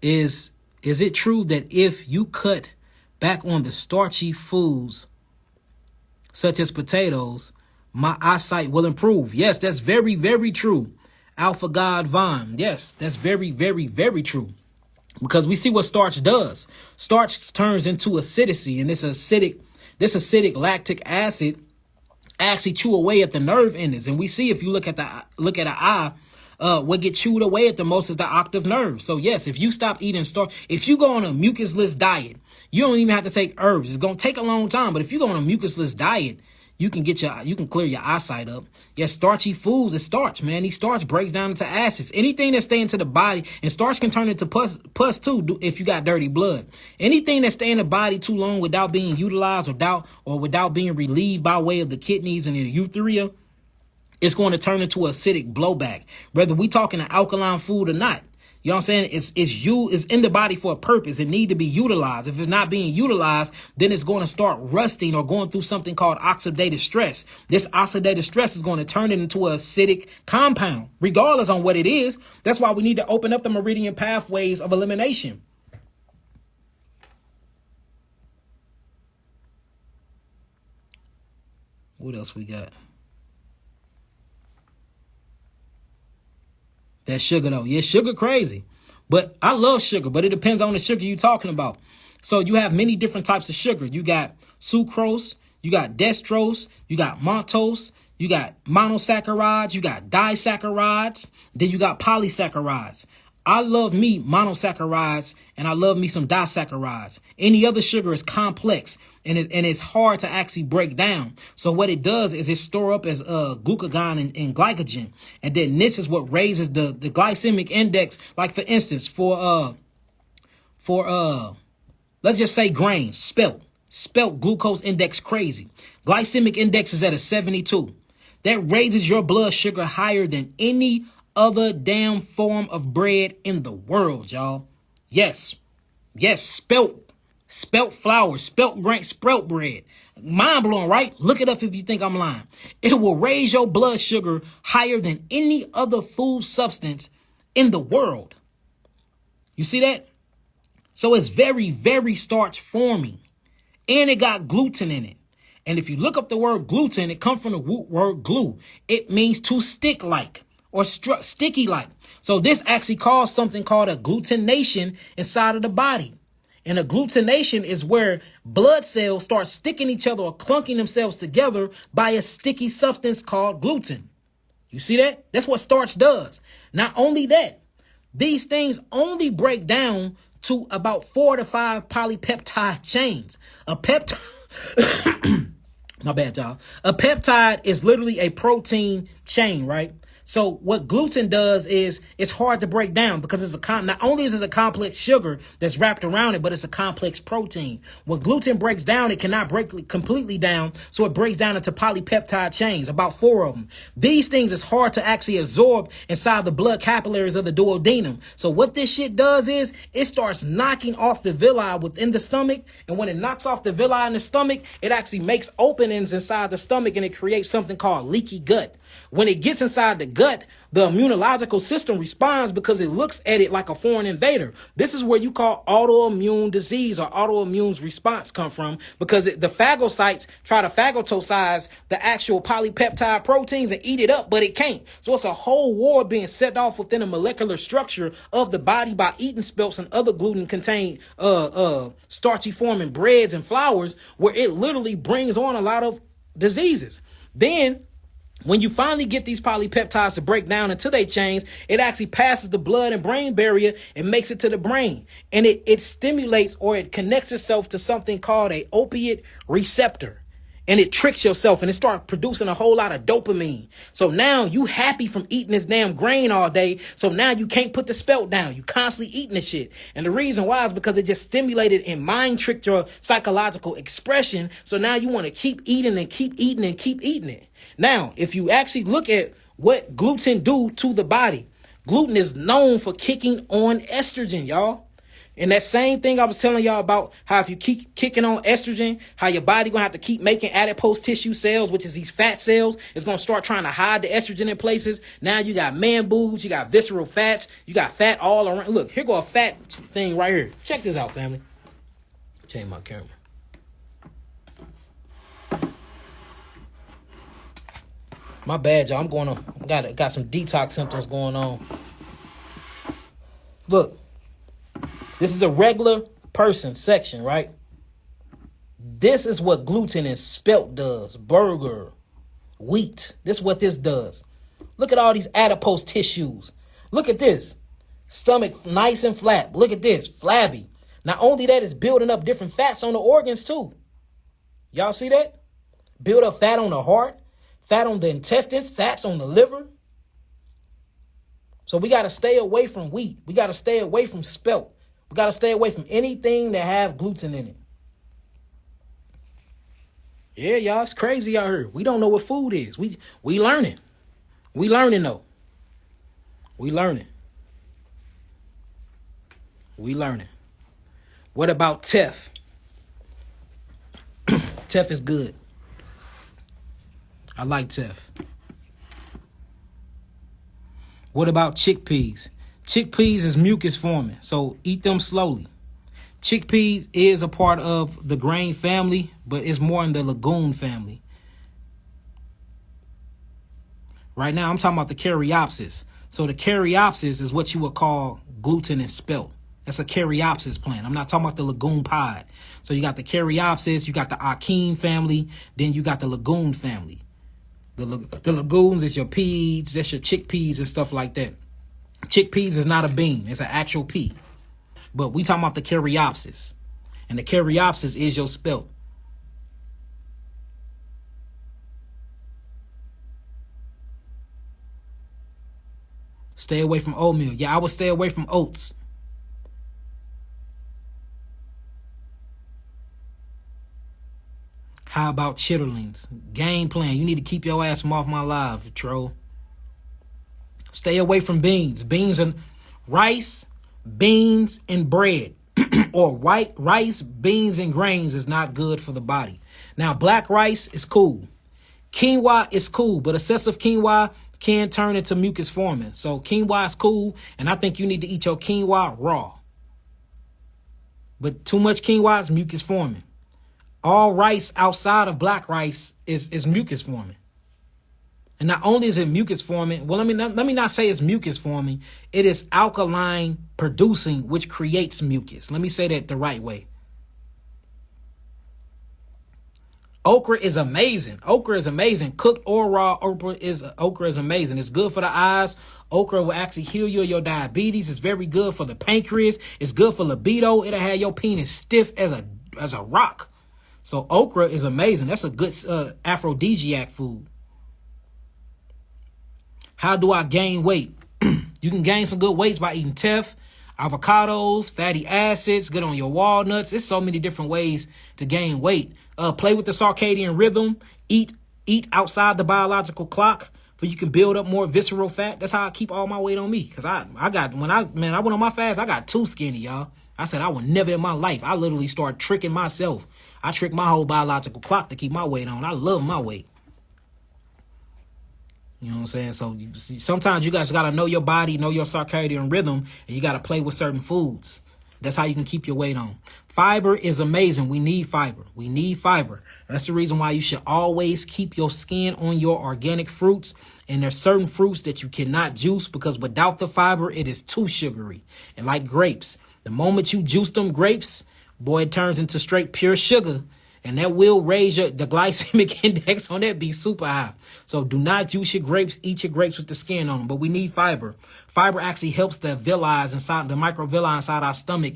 Is it true that if you cut back on the starchy foods, such as potatoes, my eyesight will improve? Yes, that's very, very true. Alpha God Vaughn. Yes, that's very, very, very true. Because we see what starch does. Starch turns into acidity, and this acidic lactic acid actually chew away at the nerve endings. And we see, if you look at an eye, what get chewed away at the most is the octave nerve. So yes, if you stop eating starch, if you go on a mucusless diet, you don't even have to take herbs. It's going to take a long time, but if you go on a mucusless diet, you can clear your eyesight up. Yes, starchy foods is starch, man. These starch breaks down into acids. Anything that stay into the body, and starch can turn into pus too if you got dirty blood. Anything that stay in the body too long without being utilized or without being relieved by way of the kidneys and the urethra, it's going to turn into acidic blowback, whether we talking an alkaline food or not. You know what I'm saying? It's in the body for a purpose. It need to be utilized. If it's not being utilized, then it's going to start rusting or going through something called oxidative stress. This oxidative stress is going to turn it into an acidic compound, regardless on what it is. That's why we need to open up the meridian pathways of elimination. What else we got? That sugar though. Yeah, sugar crazy. But I love sugar, but it depends on the sugar you're talking about. So you have many different types of sugar. You got sucrose, you got dextrose, you got maltose, you got monosaccharides, you got disaccharides, then you got polysaccharides. I love me monosaccharides and I love me some disaccharides. Any other sugar is complex and it's hard to actually break down. So what it does is it store up as glucagon and glycogen. And then this is what raises the glycemic index. Like for instance, for let's just say grains, spelt glucose index crazy. Glycemic index is at a 72. That raises your blood sugar higher than any other damn form of bread in the world, y'all. Yes, spelt flour, spelt grain, spelt bread. Mind blowing, right? Look it up if you think I'm lying. It will raise your blood sugar higher than any other food substance in the world. You see that? So it's very, very starch forming. And it got gluten in it. And if you look up the word gluten, it comes from the word glue. It means to stick like. Or sticky like. So this actually caused something called a glutination inside of the body. And a glutination is where blood cells start sticking each other or clunking themselves together by a sticky substance called gluten. You see that? That's what starch does. Not only that, these things only break down to about 4 to 5 polypeptide chains. A peptide, my bad, y'all. A peptide is literally a protein chain, right? So what gluten does is it's hard to break down because not only is it a complex sugar that's wrapped around it, but it's a complex protein. When gluten breaks down, it cannot break completely down. So it breaks down into polypeptide chains, about 4 of them. These things is hard to actually absorb inside the blood capillaries of the duodenum. So what this shit does is it starts knocking off the villi within the stomach. And when it knocks off the villi in the stomach, it actually makes openings inside the stomach and it creates something called leaky gut. When it gets inside the gut, the immunological system responds because it looks at it like a foreign invader. This is where you call autoimmune disease or autoimmune response come from, because the phagocytes try to phagocytose the actual polypeptide proteins and eat it up, but it can't. So it's a whole war being set off within the molecular structure of the body by eating spelts and other gluten-contained starchy forming breads and flours, where it literally brings on a lot of diseases. Then when you finally get these polypeptides to break down into their chains, it actually passes the blood and brain barrier and makes it to the brain. And it stimulates, or it connects itself to something called a opiate receptor. And it tricks yourself and it starts producing a whole lot of dopamine. So now you happy from eating this damn grain all day. So now you can't put the spelt down. You constantly eating this shit. And the reason why is because it just stimulated and mind tricked your psychological expression. So now you want to keep eating and keep eating and keep eating it. Now, if you actually look at what gluten do to the body, gluten is known for kicking on estrogen, y'all. And that same thing I was telling y'all about, how if you keep kicking on estrogen, how your body going to have to keep making adipose tissue cells, which is these fat cells. It's going to start trying to hide the estrogen in places. Now you got man boobs, you got visceral fats, you got fat all around. Look, here go a fat thing right here. Check this out, family. Change my camera. My bad, y'all. I'm going on. Got some detox symptoms going on. Look. This is a regular person section, right? This is what gluten and spelt does. Burger, wheat. This is what this does. Look at all these adipose tissues. Look at this. Stomach nice and flat. Look at this. Flabby. Not only that, it's building up different fats on the organs too. Y'all see that? Build up fat on the heart, fat on the intestines, fats on the liver. So we got to stay away from wheat. We got to stay away from spelt. We got to stay away from anything that have gluten in it. Yeah, y'all, it's crazy out here. We don't know what food is. We learning. We learning, though. We learning. We learning. What about teff? Teff is good. I like teff. What about chickpeas? Chickpeas is mucus forming, so eat them slowly. Chickpeas is a part of the grain family, but it's more in the legume family. Right now, I'm talking about the Caryopsis. So the Caryopsis is what you would call gluten and spelt. That's a Caryopsis plant. I'm not talking about the legume pod. So you got the Caryopsis, you got the Achene family, then you got the legume family. The legumes is your peas, that's your chickpeas and stuff like that. Chickpeas is not a bean. It's an actual pea. But we talking about the Caryopsis. And the Caryopsis is your spelt. Stay away from oatmeal. Yeah, I would stay away from oats. How about chitterlings? Game plan. You need to keep your ass from off my live, troll. Stay away from beans. Beans and rice, beans and bread. Or white rice, beans and grains is not good for the body. Now, black rice is cool. Quinoa is cool, but excessive quinoa can turn into mucus forming. So quinoa is cool, and I think you need to eat your quinoa raw. But too much quinoa is mucus forming. All rice outside of black rice is mucus forming. And not only is it mucus forming, well, let me not say it's mucus forming. It is alkaline producing, which creates mucus. Let me say that the right way. Okra is amazing. Okra is amazing. Cooked or raw, okra is amazing. It's good for the eyes. Okra will actually heal you of your diabetes. It's very good for the pancreas. It's good for libido. It'll have your penis stiff as a rock. So okra is amazing. That's a good aphrodisiac food. How do I gain weight? You can gain some good weights by eating teff, avocados, fatty acids, good on your walnuts. There's so many different ways to gain weight. Play with the circadian rhythm. Eat outside the biological clock, so you can build up more visceral fat. That's how I keep all my weight on me. Cause I went on my fast, I got too skinny, y'all. I said I would never in my life. I literally started tricking myself. I tricked my whole biological clock to keep my weight on. I love my weight. You know what I'm saying? So sometimes you guys got to know your body, know your circadian rhythm, and you got to play with certain foods. That's how you can keep your weight on. Fiber is amazing. We need fiber. We need fiber. That's the reason why you should always keep your skin on your organic fruits. And there's certain fruits that you cannot juice because without the fiber, it is too sugary. And like grapes, the moment you juice them grapes, boy, it turns into straight pure sugar. And that will raise the glycemic index on that be super high. So do not juice your grapes, eat your grapes with the skin on them. But we need fiber. Fiber actually helps the villi inside, the microvilli inside our stomach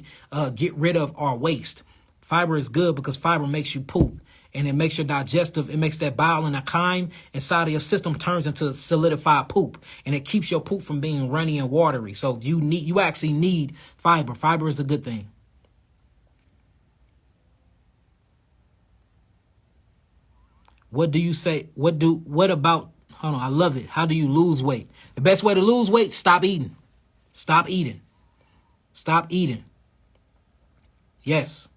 get rid of our waste. Fiber is good because fiber makes you poop. And it makes your digestive, it makes that bile and the chyme inside of your system turns into solidified poop. And it keeps your poop from being runny and watery. So you actually need fiber. Fiber is a good thing. What do you say? What about, hold on, I love it. How do you lose weight? The best way to lose weight, stop eating. Stop eating. Stop eating. Yes.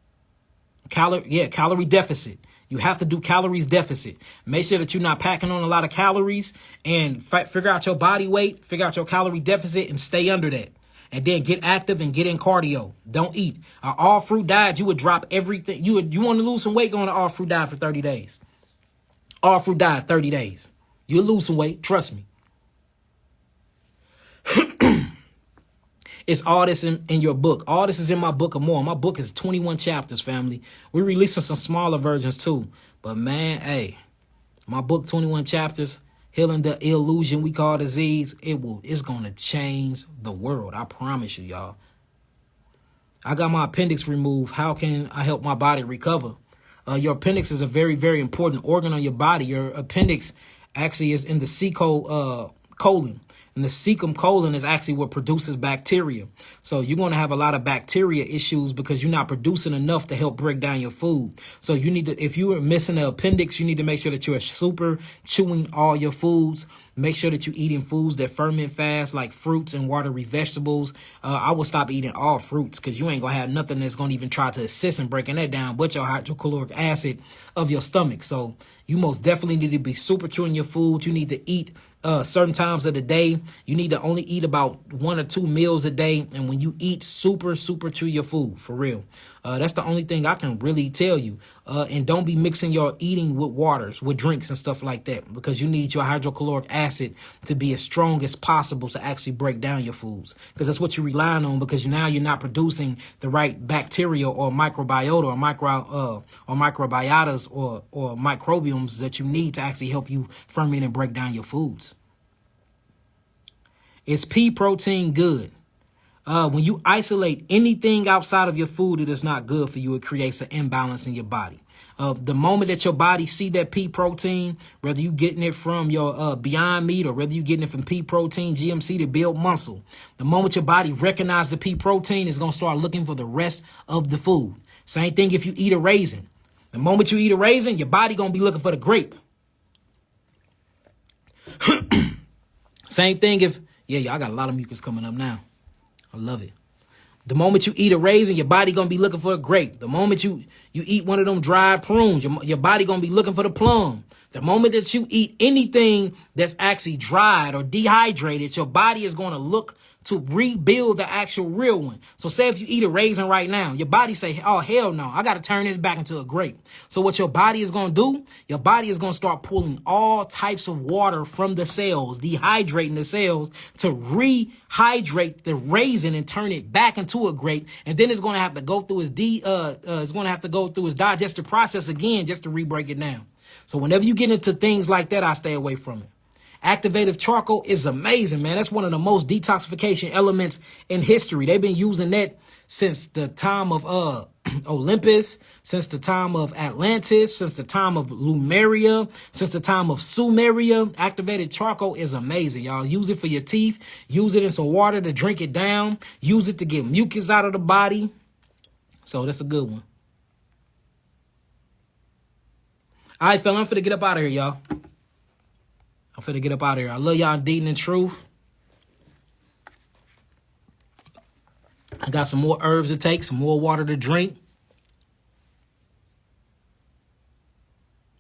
Calorie deficit. You have to do calories deficit. Make sure that you're not packing on a lot of calories and figure out your body weight, figure out your calorie deficit and stay under that. And then get active and get in cardio. Don't eat. An all fruit diet, you would drop everything. You want to lose some weight, go on an all fruit diet for 30 days. All fruit diet, 30 days. You'll lose some weight. Trust me. It's all this in your book. All this is in my book and more. My book is 21 chapters, family. We're releasing some smaller versions too. But man, hey, my book, 21 chapters, Healing the Illusion We Call Disease, it's going to change the world. I promise you, y'all. I got my appendix removed. How can I help my body recover? Your appendix is a very, very important organ on your body. Your appendix actually is in the colon. And the cecum colon is actually what produces bacteria. So you're going to have a lot of bacteria issues because you're not producing enough to help break down your food. So you need to, if you are missing the appendix, you need to make sure that you're super chewing all your foods. Make sure that you're eating foods that ferment fast, like fruits and watery vegetables. I will stop eating all fruits because you ain't going to have nothing that's going to even try to assist in breaking that down but your hydrochloric acid of your stomach. So you most definitely need to be super chewing your food. You need to eat certain times of the day. You need to only eat about 1 or 2 meals a day. And when you eat, super chew your food, for real. That's the only thing I can really tell you. And don't be mixing your eating with waters, with drinks and stuff like that, because you need your hydrochloric acid to be as strong as possible to actually break down your foods, because that's what you're relying on, because now you're not producing the right bacteria or microbiota or microbiotas or microbials that you need to actually help you ferment and break down your foods. Is pea protein good? When you isolate anything outside of your food that is not good for you, it creates an imbalance in your body. The moment that your body see that pea protein, whether you getting it from your Beyond Meat or whether you getting it from pea protein GMC to build muscle, the moment your body recognize the pea protein, is going to start looking for the rest of the food. Same thing if you eat a raisin. The moment you eat a raisin, your body going to be looking for the grape. Same thing if, I got a lot of mucus coming up now. I love it. The moment you eat a raisin, your body going to be looking for a grape. The moment you eat one of them dried prunes, your body going to be looking for the plum. The moment that you eat anything that's actually dried or dehydrated, your body is going to look to rebuild the actual real one. So say if you eat a raisin right now, your body say, oh, hell no, I got to turn this back into a grape. So what your body is going to do, your body is going to start pulling all types of water from the cells, dehydrating the cells to rehydrate the raisin and turn it back into a grape. And then it's going to have to go through its digestive process again just to re-break it down. So whenever you get into things like that, I stay away from it. Activated charcoal is amazing, man. That's one of the most detoxification elements in history. They've been using that since the time of Olympus, since the time of Atlantis, since the time of Lemuria, since the time of Sumeria. Activated charcoal is amazing, y'all. Use it for your teeth. Use it in some water to drink it down. Use it to get mucus out of the body. So that's a good one. All right, fella, I'm finna get up out of here, y'all. I love y'all indeed and in truth. I got some more herbs to take, some more water to drink.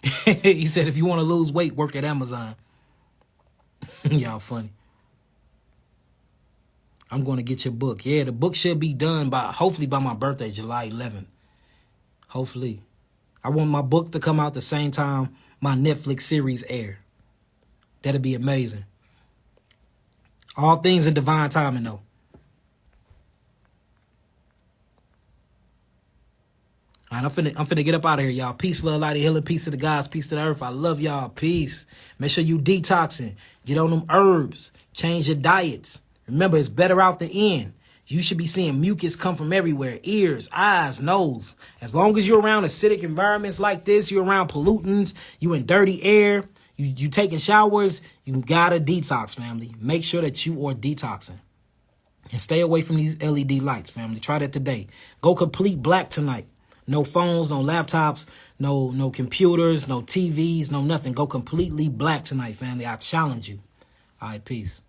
He said, if you want to lose weight, work at Amazon. Y'all funny. I'm going to get your book. Yeah, the book should be done hopefully by my birthday, July 11th. Hopefully. I want my book to come out the same time my Netflix series air. That'd be amazing. All things in divine timing, though. All right, I'm finna get up out of here, y'all. Peace, love, light, healing, peace to the gods, peace to the earth. I love y'all. Peace. Make sure you detoxing. Get on them herbs. Change your diets. Remember, it's better out the end. You should be seeing mucus come from everywhere. Ears, eyes, nose. As long as you're around acidic environments like this, you're around pollutants, you in dirty air, you taking showers, you gotta detox, family. Make sure that you are detoxing. And stay away from these LED lights, family. Try that today. Go complete black tonight. No phones, no laptops, no computers, no TVs, no nothing. Go completely black tonight, family. I challenge you. All right, peace.